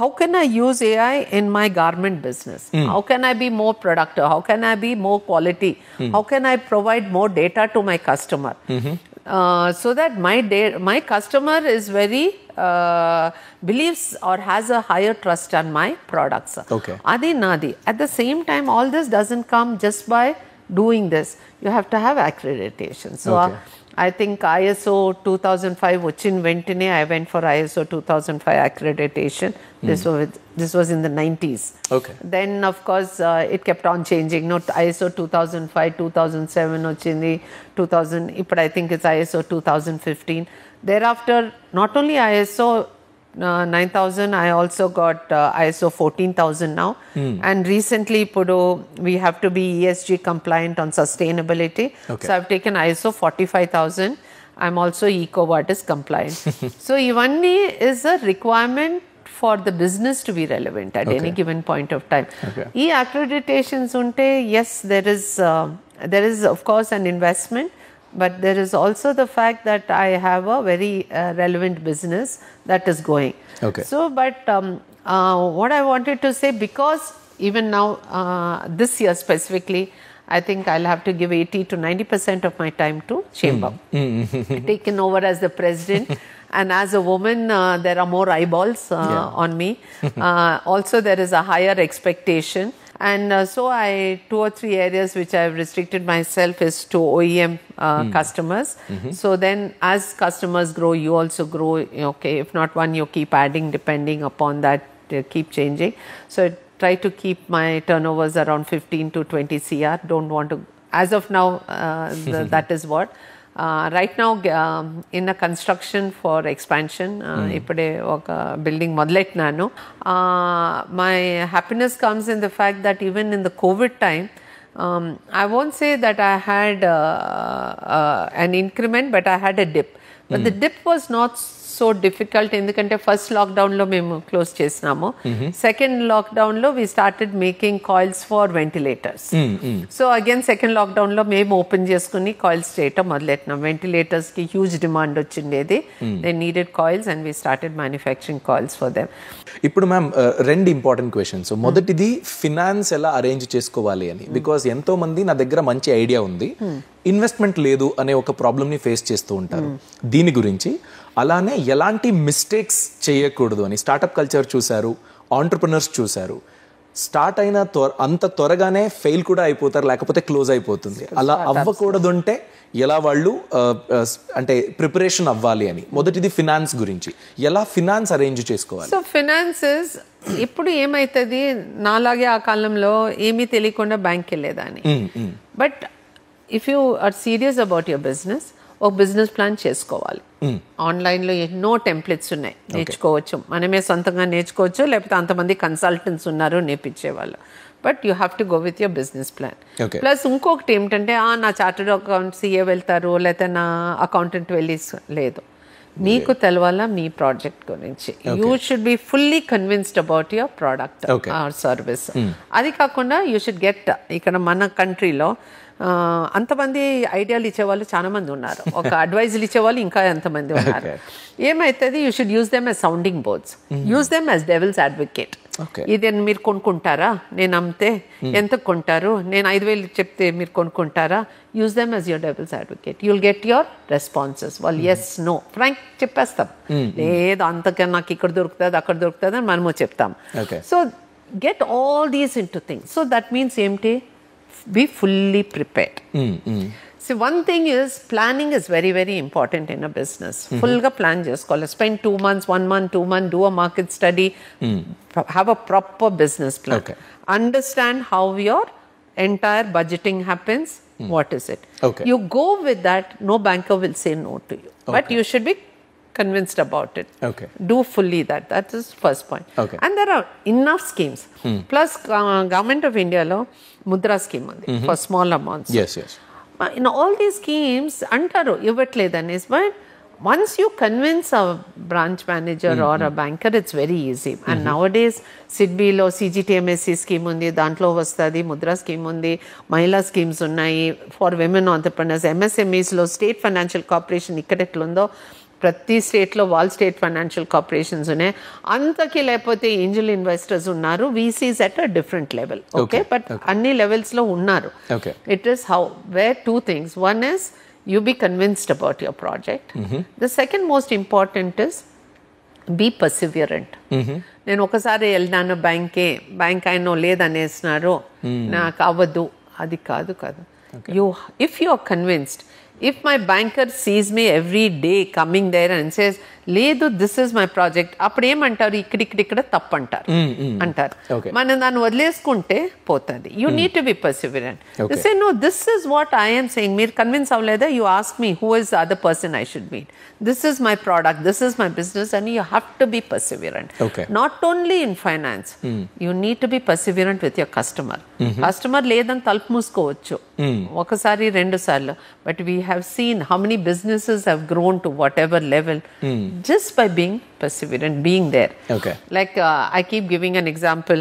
How can I use AI in my garment business? How can I be more productive? How can I be more quality? How can I provide more data to my customer? So that my customer is very believes or has a higher trust on my products. Okay. Adi nadi. At the same time, all this doesn't come just by doing this. You have to have accreditation. So I think ISO 2005 వచ్చిన వెంటనే I went for ISO 2005 accreditation. This was in the 90s. Okay. Then of course it kept on changing. Not ISO 2005, 2007 వచ్చింది, 2000. But I think it's ISO 2015. Thereafter, not only ISO 9000, I also got ISO 14000 now. And recently, we have to be ESG compliant on sustainability. Okay. So I've taken ISO 45000. I'm also EcoVadis compliant. So Ivanni is a requirement for the business to be relevant at any given point of time. E accreditations unte, yes, there is of course an investment, but there is also the fact that I have a very relevant business that is going. Okay. So, but what I wanted to say, because even now, this year specifically, I think I'll have to give 80 to 90% of my time to Chamber. Taken over as the president. And as a woman, there are more eyeballs on me. Also, there is a higher expectation. And so 2 or 3 areas which I have restricted myself is to OEM customers. So then as customers grow, you also grow. Okay, if not one, you keep adding depending upon that, keep changing. So I try to keep my turnovers around 15 to 20 CR. Don't want to, as of now, that is what. Right now, in a construction for expansion, ipade oka building modaletnanu. My happiness comes in the fact that even in the COVID time, I won't say that I had an increment, but I had a dip. But the dip was not so difficult ఎందుకంటే first లాక్డౌన్లో మేము close చేసినాము. Second లాక్డౌన్లో we started making coils for ventilators. So again second లాక్డౌన్లో మేము open చేసుకుని coils చేయటం మొదలెట్టినాం. వెంటిలేటర్స్కి హ్యూజ్ డిమాండ్ వచ్చిండేది. They needed coils and we started manufacturing coils for them. ఇప్పుడు మ్యామ్ 2 ఇంపార్టెంట్ క్వశ్చన్స్. మొదటిది ఫినాన్స్ ఎలా అరేంజ్ చేసుకోవాలి అని. బికాస్ ఎంతో మంది నా దగ్గర మంచి ఐడియా ఉంది, ఇన్వెస్ట్మెంట్ లేదు అనే ఒక ప్రాబ్లమ్ని ఫేస్ చేస్తూ ఉంటారు. దీని గురించి అలానే ఎలాంటి మిస్టేక్స్ చేయకూడదు అని స్టార్టప్ కల్చర్ చూశారు, ఆంటర్ప్రినర్స్ చూశారు. స్టార్ట్ అయిన అంత త్వరగానే ఫెయిల్ కూడా అయిపోతారు, లేకపోతే క్లోజ్ అయిపోతుంది. అలా అవ్వకూడదు అంటే ఎలా వాళ్ళు అంటే ప్రిపరేషన్ అవ్వాలి అని. మొదటిది ఫినాన్స్ గురించి, ఎలా ఫినాన్స్ అరేంజ్ చేసుకోవాలి. సో ఫినాన్సెస్ ఇప్పుడు ఏమైతుంది, నాలాగే ఆ కాలంలో ఏమీ తెలియకుండా బ్యాంక్కి వెళ్ళేదాన్ని. But if you are serious about your business, ఒక బిజినెస్ ప్లాన్ చేసుకోవాలి. ఆన్లైన్లో ఎన్నో టెంప్లెట్స్ ఉన్నాయి, నేర్చుకోవచ్చు. మనమే సొంతంగా నేర్చుకోవచ్చు, లేకపోతే అంతమంది కన్సల్టెంట్స్ ఉన్నారు నేర్పించేవాళ్ళు. But you have to go with your business plan. Plus ఇంకొకటి ఏమిటంటే, నా చార్టర్డ్ అకౌంట్ CA వెళ్తారు, లేకపోతే నా అకౌంటెంట్ వెళ్ళి లేదు. మీకు తెలవాలా మీ ప్రాజెక్ట్ గురించి. You should be fully convinced about your product or service. అది కాకుండా యూ షుడ్ గెట్, ఇక్కడ మన కంట్రీలో అంతమంది ఐడియాలు ఇచ్చేవాళ్ళు చాలా మంది ఉన్నారు, ఒక అడ్వైజులు ఇచ్చేవాళ్ళు ఇంకా ఎంతమంది ఉన్నారు. ఏమైతుంది, you should use them as sounding boards, use them as devil's advocate. ఇది మీరు కొనుక్కుంటారా, నేను అమ్మితే ఎంత కొంటారు, నేను 5000 చెప్తే మీరు కొనుక్కుంటారా, use them as your devil's advocate. You'll get your responses. వాళ్ళు ఎస్ నో ఫ్రాంక్ చెప్పేస్తాం, లేదు అంతకన్నా నాకు ఇక్కడ దొరుకుతుంది అక్కడ దొరుకుతుంది అని మనము చెప్తాం. So get all these in to things. So that means ఏంటి, be fully prepared. See, one thing is planning is very, very important in a business. Full ga plan chesukovali. Spend 2 months, 1 month, 2 months, do a market study, have a proper business plan. Understand how your entire budgeting happens. What is it? You go with that, no banker will say no to you. But you should be convinced about it. Do fully that. That is first point. And there are enough schemes. Plus, Government of India lo Mudra scheme undi for small amounts. Yes. In all these schemes, antaru ivatledani, but once you convince a branch manager or a banker, it's very easy. And nowadays, SIDBI lo CGTMSC scheme undi, dantlo vastadi, Mudra scheme undi, Mahila schemes unnayi for women entrepreneurs, MSMEs lo state financial corporation ikkada etlundo ప్రతి స్టేట్లో wall state financial corporations ఉన్నాయి. అంతకి లేకపోతే Angel investors ఉన్నారు, VCs at a different level. Okay, but అన్ని లెవెల్స్లో ఉన్నారు. It is how where 2 things. One is you be convinced about your project. The second most important is be perseverant. నేను ఒకసారి వెళ్ళినాను bank అయినో లేదనేసినారు, నాకు అవ్వదు, అది కాదు. If you are convinced, If my banker sees me every day coming there and says, లేదు this is my project, అప్పుడు ఏమంటారు, ఇక్కడ తప్పు అంటారు. మనం దాన్ని వదిలేసుకుంటే పోతుంది. You need to be perseverant. Say no, this is what I'm saying. మీరు కన్విన్స్ అవ్వలేదా, you ask me who is the other person I should meet. This is my product, this is my business, and you have to be perseverant. Not only in finance, you need to be perseverant with your customer. Customer లేదని తలుపు మూసుకోవచ్చు ఒకసారి 2 సార్లు, but we have seen how many businesses have grown to what ever level just by being perseverant, being there. Like I keep giving an example.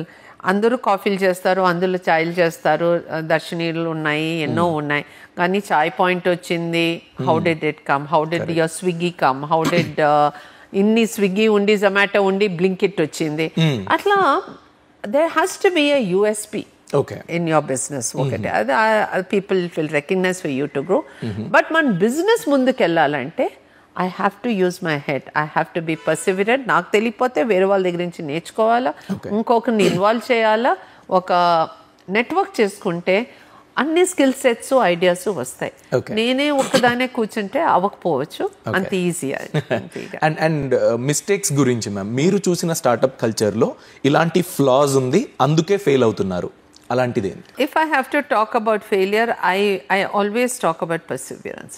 అందరూ కాఫీలు చేస్తారు, అందులో చాయ్లు చేస్తారు, దర్శనీలు ఉన్నాయి, ఎన్నో ఉన్నాయి. కానీ చాయ్ పాయింట్ వచ్చింది, how did it come, how did your Swiggy come, how did ఇన్ని స్విగ్గీ ఉండి, జొమాటో ఉండి, బ్లింకిట్ వచ్చింది. అట్లా there has to be a USP in your business. People will recognize for you to grow. But మన business ముందుకు వెళ్ళాలంటే I have to use my head. I have to be perseverant. నాకు తెలియపోతే వేరే వాళ్ళ దగ్గర నుంచి నేర్చుకోవాలా, ఇంకొకరిని ఇన్వాల్వ్ చేయాలా. ఒక నెట్వర్క్ చేసుకుంటే అన్ని స్కిల్ సెట్స్, ఐడియాస్ వస్తాయి. నేనే ఒక్కదానే కూర్చుంటే అవ్వకపోవచ్చు, అంత ఈజీ. అండ్ మిస్టేక్స్ గురించి మ్యామ్, మీరు చూసిన స్టార్ట్అప్ కల్చర్లో ఇలాంటి ఫ్లాస్ ఉంది, అందుకే ఫెయిల్ అవుతున్నారు, అలాంటిది ఏంటి? If I have to talk about failure, I always talk about perseverance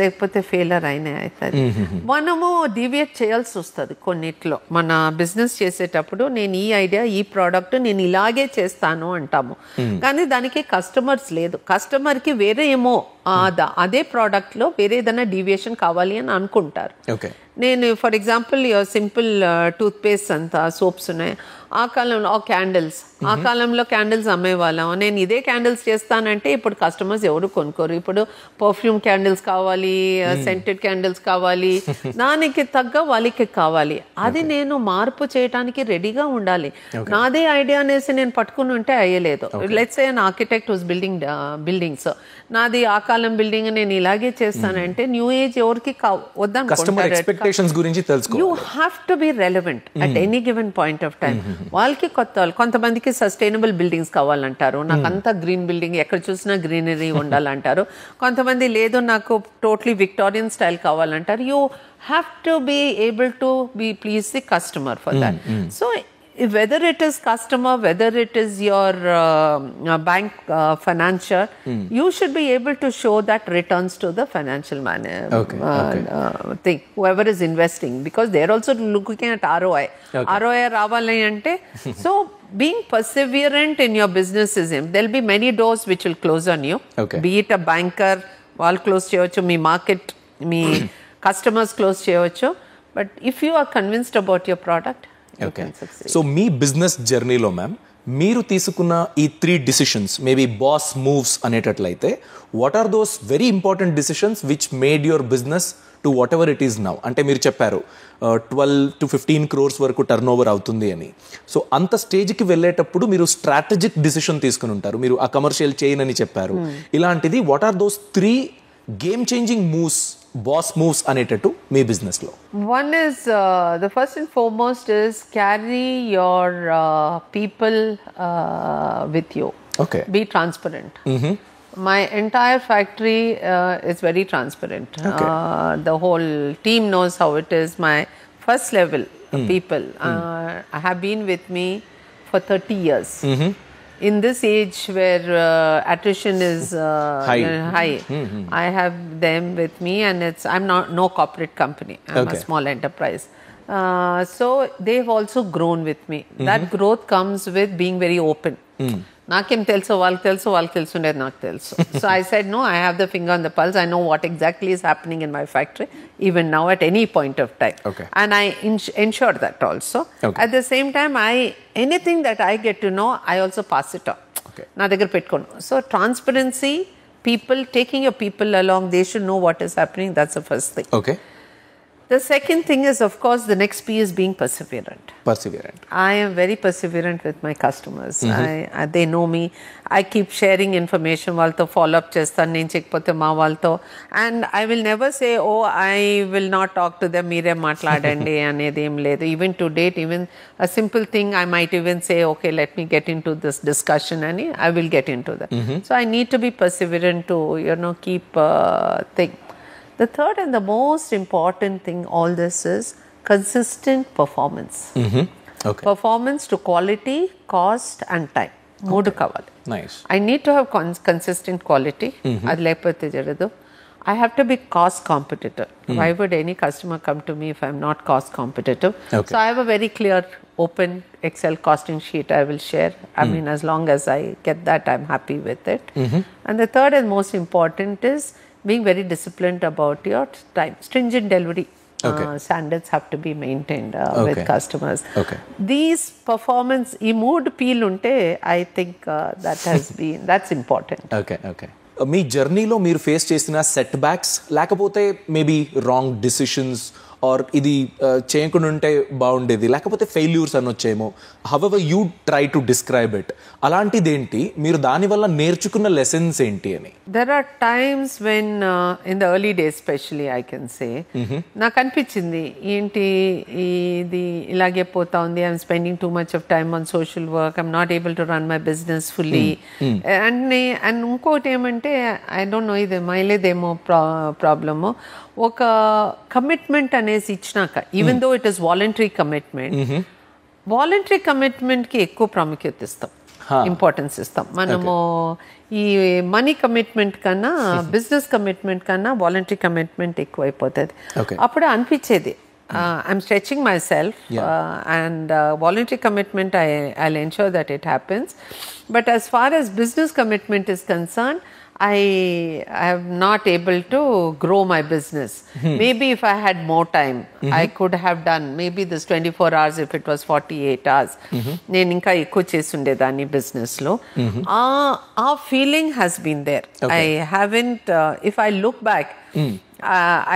లేకపోతే ఫెయిలర్ అయినా అవుతుంది. మనము డివియేట్ చేయాల్సి వస్తుంది కొన్నిట్లో. మన బిజినెస్ చేసేటప్పుడు నేను ఈ ఐడియా, ఈ ప్రోడక్ట్ నేను ఇలాగే చేస్తాను అంటాము, కానీ దానికి కస్టమర్స్ లేదు. కస్టమర్కి వేరే ఏమో అదే ప్రోడక్ట్లో వేరే ఏదైనా డీవియేషన్ కావాలి అని అనుకుంటారు. నేను for example simple toothpaste అంతా సోప్స్ ఉన్నాయి. ఆ కాలంలో క్యాండిల్స్, ఆ కాలంలో క్యాండిల్స్ అమ్మేవాళ్ళం. నేను ఇదే క్యాండిల్స్ చేస్తానంటే ఇప్పుడు కస్టమర్స్ ఎవరు కొనుక్కోరు. ఇప్పుడు పర్ఫ్యూమ్ క్యాండిల్స్ కావాలి, సెంటెడ్ క్యాండిల్స్ కావాలి, దానికి తగ్గ వాళ్ళకి కావాలి. అది నేను మార్పు చేయడానికి రెడీగా ఉండాలి. నాదే ఐడియా అనేసి నేను పట్టుకుని ఉంటే అయ్యలేదు. Let's say an architect was building buildings, నాది ఆ కాలం బిల్డింగ్, నేను ఇలాగే చేస్తానంటే న్యూ ఏజ్ ఎవరికి వద్దనుకుంటారు. You have to be relevant at any given point of time. వాళ్ళకి కొంతమందికి సస్టైనబుల్ బిల్డింగ్స్ కావాలంటారు, నాకు అంతా గ్రీన్ బిల్డింగ్, ఎక్కడ చూసినా గ్రీనరీ ఉండాలంటారు. కొంతమంది లేదు, నాకు టోటలీ విక్టోరియన్ స్టైల్ కావాలంటారు. You have to B able to be please the customer for that. So whether it is customer, whether it is your bank financier, you should be able to show that returns to the financial thing, whoever is investing, because they're also looking at ROI. ROI రావాలి అంటే, so being perseverant in your business is there'll be many doors which will close on you. Be it a banker, వాళ్ళు close చేయవచ్చు, మీ market, మీ customers close చేయవచ్చు. But if you are convinced about your product, సో మీ business జర్నీలో ma'am మీరు తీసుకున్న ఈ 3 డిసిషన్స్, మేబీ బాస్ మూవ్స్ అనేటట్లయితే, what are those very important decisions which made your business to whatever it is now? అంటే మీరు చెప్పారు 12 to 15 crores వరకు టర్న్ ఓవర్ అవుతుంది అని. సో అంత స్టేజ్కి వెళ్ళేటప్పుడు మీరు స్ట్రాటజిక్ డిసిషన్ తీసుకుని ఉంటారు. మీరు ఆ కమర్షియల్ చైన్ అని చెప్పారు. ఇలాంటిది what are those 3 game changing moves, boss moves అనేటట్టు మీ బిజినెస్ లో? One is the first and foremost is carry your people with you. Be transparent. My entire factory is very transparent. The whole team knows how it is. My first level people have been with me for 30 years. In this age where attrition is high, I have them with me, and I'm not no corporate company. I'm a small enterprise. So they've also grown with me. That growth comes with being very open. నాకేం తెలుసు, వాళ్ళకి తెలుసు, వాళ్ళకి తెలుసుండేది నాకు తెలుసు. So I said, no, I have the finger on the pulse. I know what exactly is happening in my factory, even now at any point of time. And I ensure that also. At the same time, anything that I get to know, I also pass it on. నా దగ్గర పెట్టుకోను. So transparency, people, taking your people along, they should know what is happening. That's the first thing. The second thing is, of course, the next P is being perseverant. పర్సివియరెంట్. I am very perseverant with my customers. They know me. I keep sharing information వాళ్ళతో follow up చేస్తాను నేను చెక్కపోతే మా వాళ్ళతో. And I will never say, oh, I will not talk to them, మీరే మాట్లాడండి అనేది ఏం లేదు. Even to date, even a simple thing, I might even say, okay, let me get into this discussion and I will get into that. So I need to be perseverant to, keep thing. The third and the most important thing all this is consistent performance. Okay. Performance to quality, cost and time. మూడు కావాలి. Nice. I need to have consistent quality. అది లేకపోతే జరగదు. I have to be cost competitive. Why would any customer come to me if I'm not cost competitive? Okay. So I have a very clear open Excel costing sheet I will share. I mean, as long as I get that, I'm happy with it. And the third and most important is being very disciplined about your time. Stringent delivery standards have to be maintained with customers. Okay. These performance, ee mood peel unte, I think that's important. Okay. Okay. మీ జర్నీలో మీరు face చేసిన setbacks లేకపోతే maybe wrong decisions or ఇది చేయకుండా ఉంటే బాగుండేది లేకపోతే ఫెయిల్యూర్స్ అనొచ్చేమో, however you try to describe it, అలాంటిదేంటి, మీరు దానివల్ల నేర్చుకున్న లెసన్స్ ఏంటి అని? There are times when in the early days especially I can say నాకు అనిపించింది ఏంటి ఇది ఇలాగే పోతా ఉంది, I'm spending too much of time on social work, I'm not able to run my business fully. And ఇంకోటి ఏమంటే ఐ డోంట్ నో ఇది మైలేదేమో ప్రాబ్లము, ఒక కమిట్మెంట్ అనేసి ఇచ్చినాక even though it is voluntary కమిట్మెంట్కి ఎక్కువ ప్రాముఖ్యత ఇస్తాం, ఇంపార్టెన్స్ ఇస్తాం మనము. ఈ మనీ కమిట్మెంట్ కన్నా బిజినెస్ కమిట్మెంట్ కన్నా వాలంటరీ కమిట్మెంట్ ఎక్కువ అయిపోతుంది. అప్పుడు అనిపించేది I'm stretching myself and voluntary commitment I'll ensure that it happens, but as far as business commitment is concerned, I am not able to grow my business. Maybe if I had more time, I could have done maybe this 24 hours if it was 48 hours. నేను ఇంకా ఎక్కువ చేసుండేదాన్ని business లో. ఆ feeling has been there. I haven't, if I look back,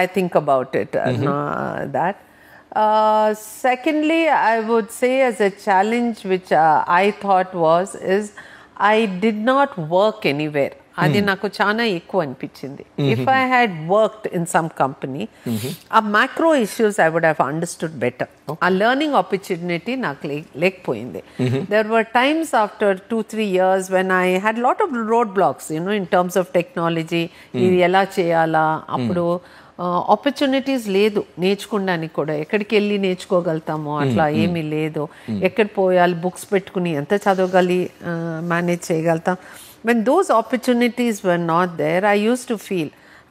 I think about it, that. Secondly, I would say as a challenge which I thought is I did not work anywhere. అది నాకు చాలా ఎక్కువ అనిపించింది. If I had worked in some company, ఆ macro issues I would have understood better. ఆ learning opportunity నాకు లేకపోయింది. There were times after 2-3 years when I had lot of road blocks, in terms of technology, ఇది ఎలా చేయాలా, అప్పుడు opportunities లేదు నేర్చుకోవడానికి కూడా. ఎక్కడికి వెళ్ళి నేర్చుకోగలుగుతాము అట్లా ఏమీ లేదు. ఎక్కడ పోయాలి, బుక్స్ పెట్టుకుని ఎంత చదవగలి మేనేజ్ చేయగలుగుతాం. When those opportunities were not there, I used to feel,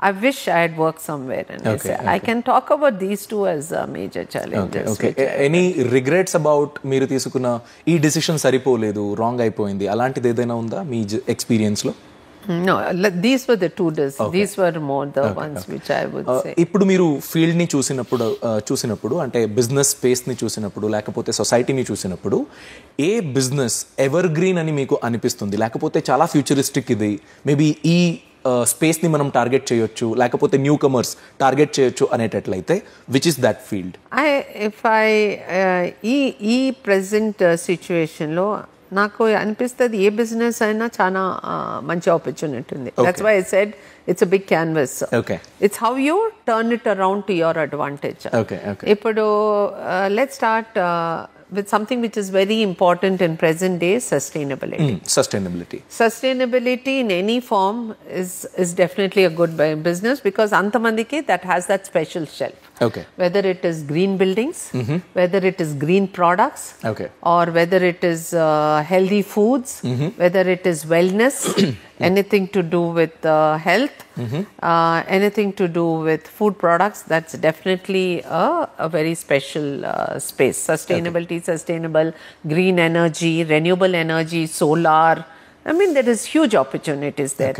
I wish I had worked somewhere. And I can talk about these two as major challenges. Any regrets about మీరు తీసుకున్న ఈ decision సరిపోలేదు, wrong అయిపోయింది, అలాంటిది ఏదైనా ఉందా మీ experience లో? No, these were the two these were more the ones which I would say. ఇప్పుడు మీరు ఫీల్డ్ ని చూసినప్పుడు అంటే బిజినెస్ స్పేస్ ని చూసినప్పుడు లేకపోతే సొసైటీని చూసినప్పుడు ఏ బిజినెస్ ఎవర్ గ్రీన్ అని మీకు అనిపిస్తుంది, లేకపోతే చాలా ఫ్యూచరిస్టిక్ ఇది, మేబీ ఈ స్పేస్ ని మనం టార్గెట్ చేయొచ్చు లేకపోతే న్యూ కమర్స్ టార్గెట్ చేయొచ్చు అనేటట్లయితే విచ్ ఇస్ దట్ ఫీల్డ్? ఈ ప్రెసెంట్ సిచ్యువేషన్ లో నాకు అనిపిస్తుంది ఏ బిజినెస్ అయినా చాలా మంచి ఆపర్చునిటీ ఉంది. That's why I said it's a big canvas. It's how you turn it around to your advantage. ఇప్పుడు let's start with something which is very important in present day, sustainability in any form is definitely a good business, because antamandiki that has that special shelf. Whether it is green buildings, whether it is green products, or whether it is healthy foods, whether it is wellness, anything to do with health, anything to do with food products, that's definitely a very special space. Sustainability, sustainable green energy, renewable energy, solar. I mean, there is huge opportunities there,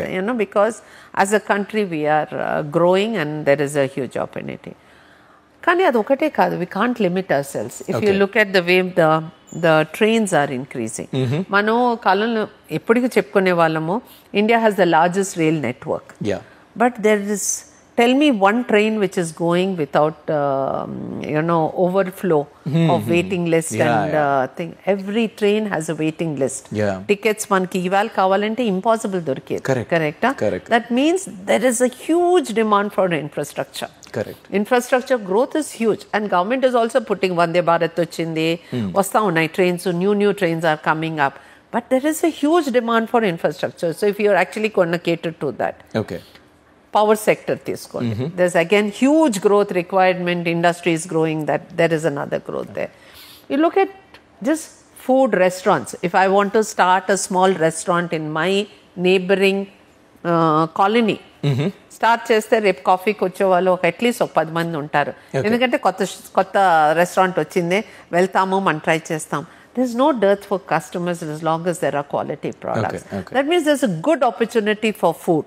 because as a country we are growing and there is a huge opportunity. కానీ అది ఒకటే కాదు, we can't limit ourselves. If you look at the way the trains are increasing, మనం కాలంలో ఎప్పటికీ చెప్పుకునే వాళ్ళము, India has the largest rail network, but there is tell me one train which is going without overflow of waiting list thing. Every train has a waiting list. Tickets manki ival kavalante impossible dorkedi. Correct. That means there is a huge demand for infrastructure. Infrastructure growth is huge, and government is also putting Vande Bharat ochindi, vasta unnai trains, so new trains are coming up, but there is a huge demand for infrastructure. So if you are actually going to cater to that, power sector తీసుకోండి, there's again huge growth requirement, industry is growing, that there is another growth there. You look at just food restaurants. If I want to start a small restaurant in my neighboring colony, start చేస్తే రేపు కాఫీకి వచ్చే వాళ్ళు at least ఒక 10 మంది ఉంటారు. ఎందుకంటే కొత్త రెస్టారెంట్ వచ్చిందే, వెళ్తాము, మనం ట్రై చేస్తాం. There's no dearth for customers as long as there are quality products. That means there's a good opportunity for food.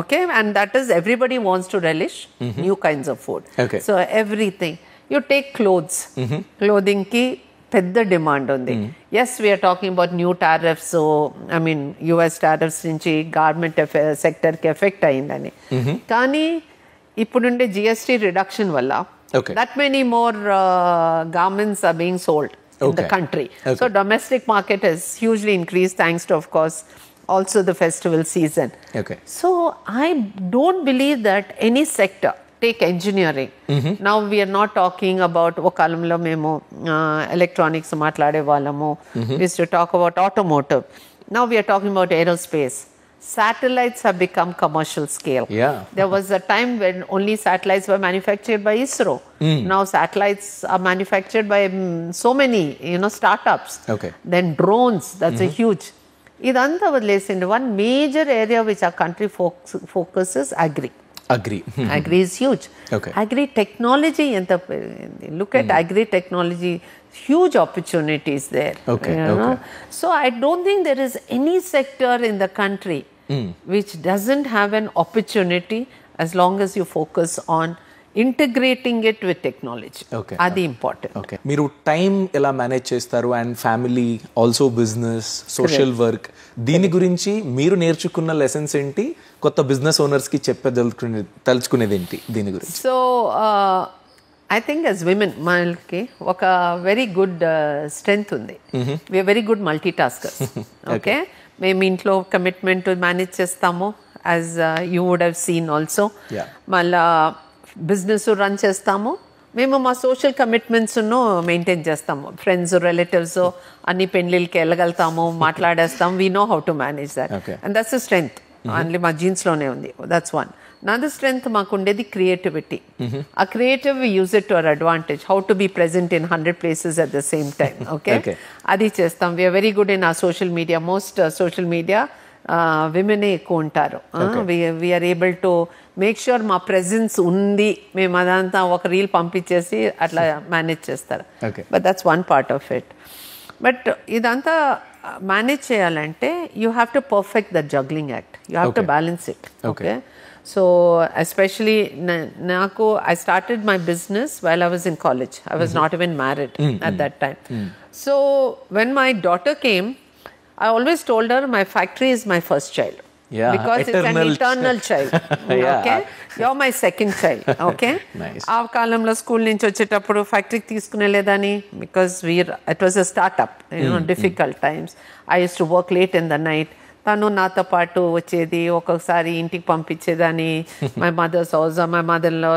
Okay, and that is everybody wants to relish new kinds of food. So everything. You take clothes. Clothing ki pedda demand undi. Yes, we are talking about new tariffs. So I mean US tariffs nunchi garment sector ki affect ayindani. Kani ippudunde GST reduction valla that many more garments are being sold in the country. So domestic market has hugely increased thanks to, of course, also the festival season. So I don't believe that any sector, take engineering. Now we are not talking about okalamlo memo electronics maatlade vallamu. We used to talk about automotive. Now we are talking about aerospace. Satellites have become commercial scale. There was a time when only satellites were manufactured by ISRO. Now satellites are manufactured by so many startups. Then drones, that's a huge. ఇదంతా వదిలేసింది. One major area which our country focuses agri. Agri is huge. Agri technology, look at agri technology, huge opportunities there. So I don't think there is any sector in the country which doesn't have an opportunity as long as you focus on integrating it with technology. Adi important. మీరు time ఎలా manage చేస్తారు, and family, also business, social work, దీని గురించి మీరు నేర్చుకున్న lessons ఏంటి, కొత్త business owners కి తలుచుకునేది ఏంటి దీని గురించి? So I think as women మనకి ఒక వెరీ గుడ్ స్ట్రెంగ్త్ ఉంది. We are very good multitaskers. మేము ఇంట్లో కమిట్మెంట్ మేనేజ్ చేస్తాము, as you would have seen also. మళ్ళా బిజినెస్ రన్ చేస్తాము, మేము మా సోషల్ కమిట్మెంట్స్ మెయింటైన్ చేస్తాము. ఫ్రెండ్స్, రిలేటివ్స్ అన్ని పెళ్ళిళ్ళకి వెళ్ళగలుగుతాము, మాట్లాడేస్తాం. We know how to manage that, and that's a strength. Only మా జీన్స్లోనే ఉంది. That's one. Another strength మాకు ఉండేది creativity. ఆ creative we use it to our advantage. How to be present in 100 places at the same time. అది చేస్తాం. We are very good in our social media. Most social media women ఎక్కువ ఉంటారు. We are able to make sure మా presence ఉంది. మేము అదంతా ఒక reel పంపించేసి అట్లా మేనేజ్ చేస్తారు. But that's one part of it. But ఇదంతా మేనేజ్ చేయాలంటే you have to perfect the juggling act. You have to balance it. So especially I started my business while I was in college. I was not even married at that time. So when my daughter came, I always told her my factory is my first child. Because it's an eternal child. You're my second child. ఆ కాలంలో school నుంచి వచ్చేటప్పుడు ఫ్యాక్టరీకి తీసుకునేలేదని, because it was a startup, difficult times. I used to work late in the night. తను నాతో పాటు వచ్చేది, ఒక్కొక్కసారి ఇంటికి పంపించేదాన్ని. My mother's house, my mother law,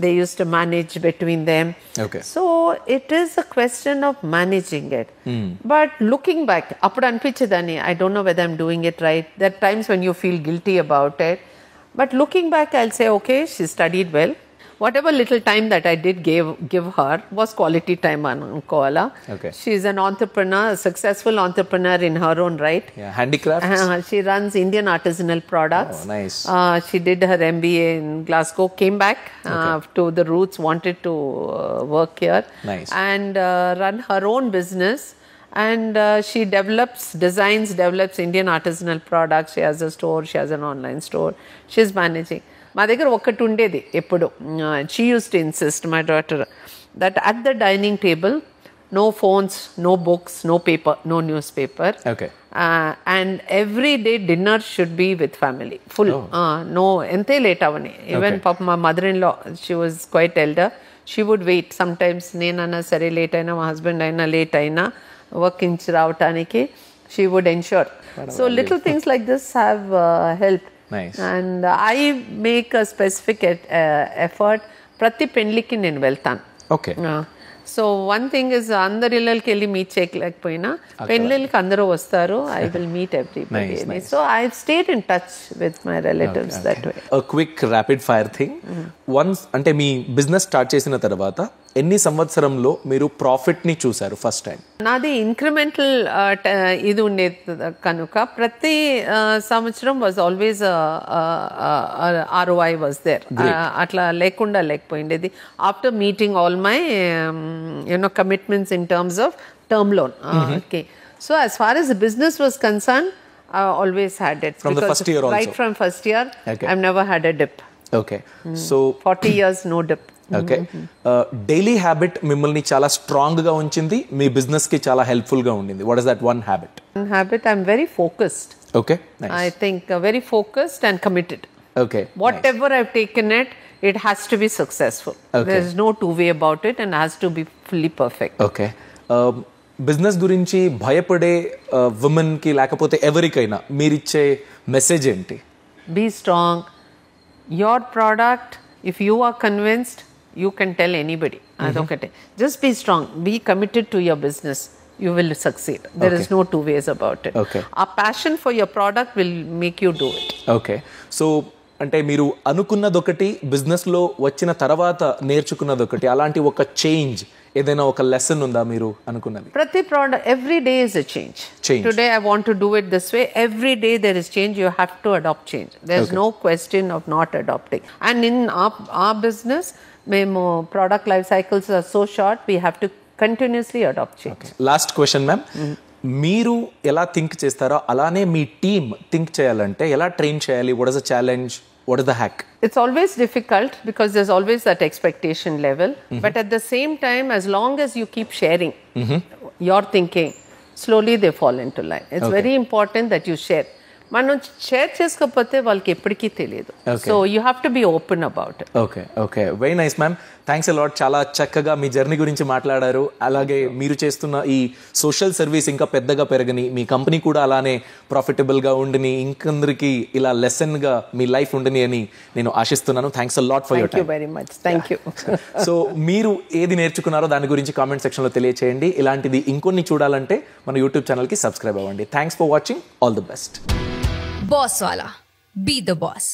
they use to manage between them. So it is a question of managing it. But looking back అప్పుడు అనిపించేదాన్ని, I don't know whether I'm doing it right. That times when you feel guilty about it. But looking back I'll say, okay, she studied well. Whatever little time that I did give her was quality time ankovala. She is an entrepreneur, a successful entrepreneur in her own right. Handicrafts. She runs Indian artisanal products. Nice. She did her MBA in Glasgow, came back to the roots, wanted to work here. And run her own business. And she develops Indian artisanal products. She has a store, she has an online store. She's managing. మా దగ్గర ఒక్కటి ఉండేది ఎప్పుడు. She use to insist, my daughter, that at the dining table, no phones, no books, no paper, no newspaper. And every day dinner should be with family, full. No, ente late avani. Even papa, my mother-in-law, she was quite elder. She would wait. Sometimes nenana sare late aina, my husband aina late aina, work inchi raavataniki, she would ensure. So little things like this have helped. Nice. And I make a specific effort. Prati pendliki nenu veltanu. Okay. So one thing is అందరి ఇళ్ళకి వెళ్ళి meet చేయలేకపోయినా పెళ్ళిళ్ళకి అందరూ వస్తారు. I will meet everybody. So I stayed in touch with my relatives that way. Quick rapid fire thing. Once అంటే మీ business start చేసిన తర్వాత ఎన్ని సంవత్సరంలో మీరు ప్రాఫిట్ ని చూసారు ఫస్ట్ టైం? నాది ఇంక్రిమెంటల్ ఇది ఉండేది కనుక ప్రతి సంవత్సరం was always ROI was there. అట్లా లేకపోయిండేది. After meeting all my commitments in terms of term loan. Okay. So as far as the business was concerned, I always had it. From the first year also? Right from first year, okay. I've never had a dip. Okay. So 40 years, no dip. Okay. Daily habit మిమ్మల్ని చాలా strong గా ఉంచింది, మీ business కి చాలా helpful గా ఉండింది. What is that one habit? One habit, I'm very focused. Okay. Nice. I think very focused and committed. Okay. Whatever nice. I've taken it has to be successful. Okay. There's no two way about it and has to be fully perfect. Okay. Business గురించి భయపడే women కి లేకపోతే ఎవరికైనా మీరిచ్చే message ఏంటి? Be strong. Your product, if you are convinced, you can tell anybody. Adokate. Just be strong. Be committed to your business. You will succeed. There is no two ways about it. Okay. A passion for your product will make you do it. Okay. So అంటే మీరు అనుకున్నదొకటి, business లో వచ్చిన తర్వాత నేర్చుకున్నదొకటి, అలాంటి ఒక change ఏదైనా ఒక lesson ఉందా మీరు అనుకున్నది? ప్రతి product every day is a change. Today I want to do it this way. Every day there is change. You have to adopt change. There's no question of not adopting. And in our business, మేము product life cycles are so short. We have to continuously adopt change. Last question ma'am. మీరు ఎలా think చేస్తారో అలానే మీ team think చేయాలంటే ఎలా train చేయాలి? What is the challenge? What is the hack? It's always difficult because there's always that expectation level. But at the same time, as long as you keep sharing your thinking, slowly they fall into line. It's very important that you share. మనం share చేసుకోకపోతే వాళ్ళకి ఎప్పటికీ తెలియదు. So you have to be open about it. Okay. Okay. Very nice ma'am. Thanks a lot. చాలా చక్కగా మీ journey గురించి మాట్లాడారు. అలాగే మీరు చేస్తున్న ఈ సోషల్ సర్వీస్ ఇంకా పెద్దగా పెరగని, మీ కంపెనీ కూడా అలానే ప్రాఫిటబుల్గా ఉండిని, ఇంకందరికి ఇలా లెసన్గా మీ లైఫ్ ఉండిని అని నేను ఆశిస్తున్నాను. Thanks a lot for your time. Very much. Thank you. So మీరు ఏది నేర్చుకున్నారో దాని గురించి కామెంట్ సెక్షన్లో తెలియచేయండి. ఇలాంటిది ఇంకొన్ని చూడాలంటే మన యూట్యూబ్ ఛానల్కి సబ్స్క్రైబ్ అవ్వండి. Thanks for watching. All the best. Boss Wala. Be the boss.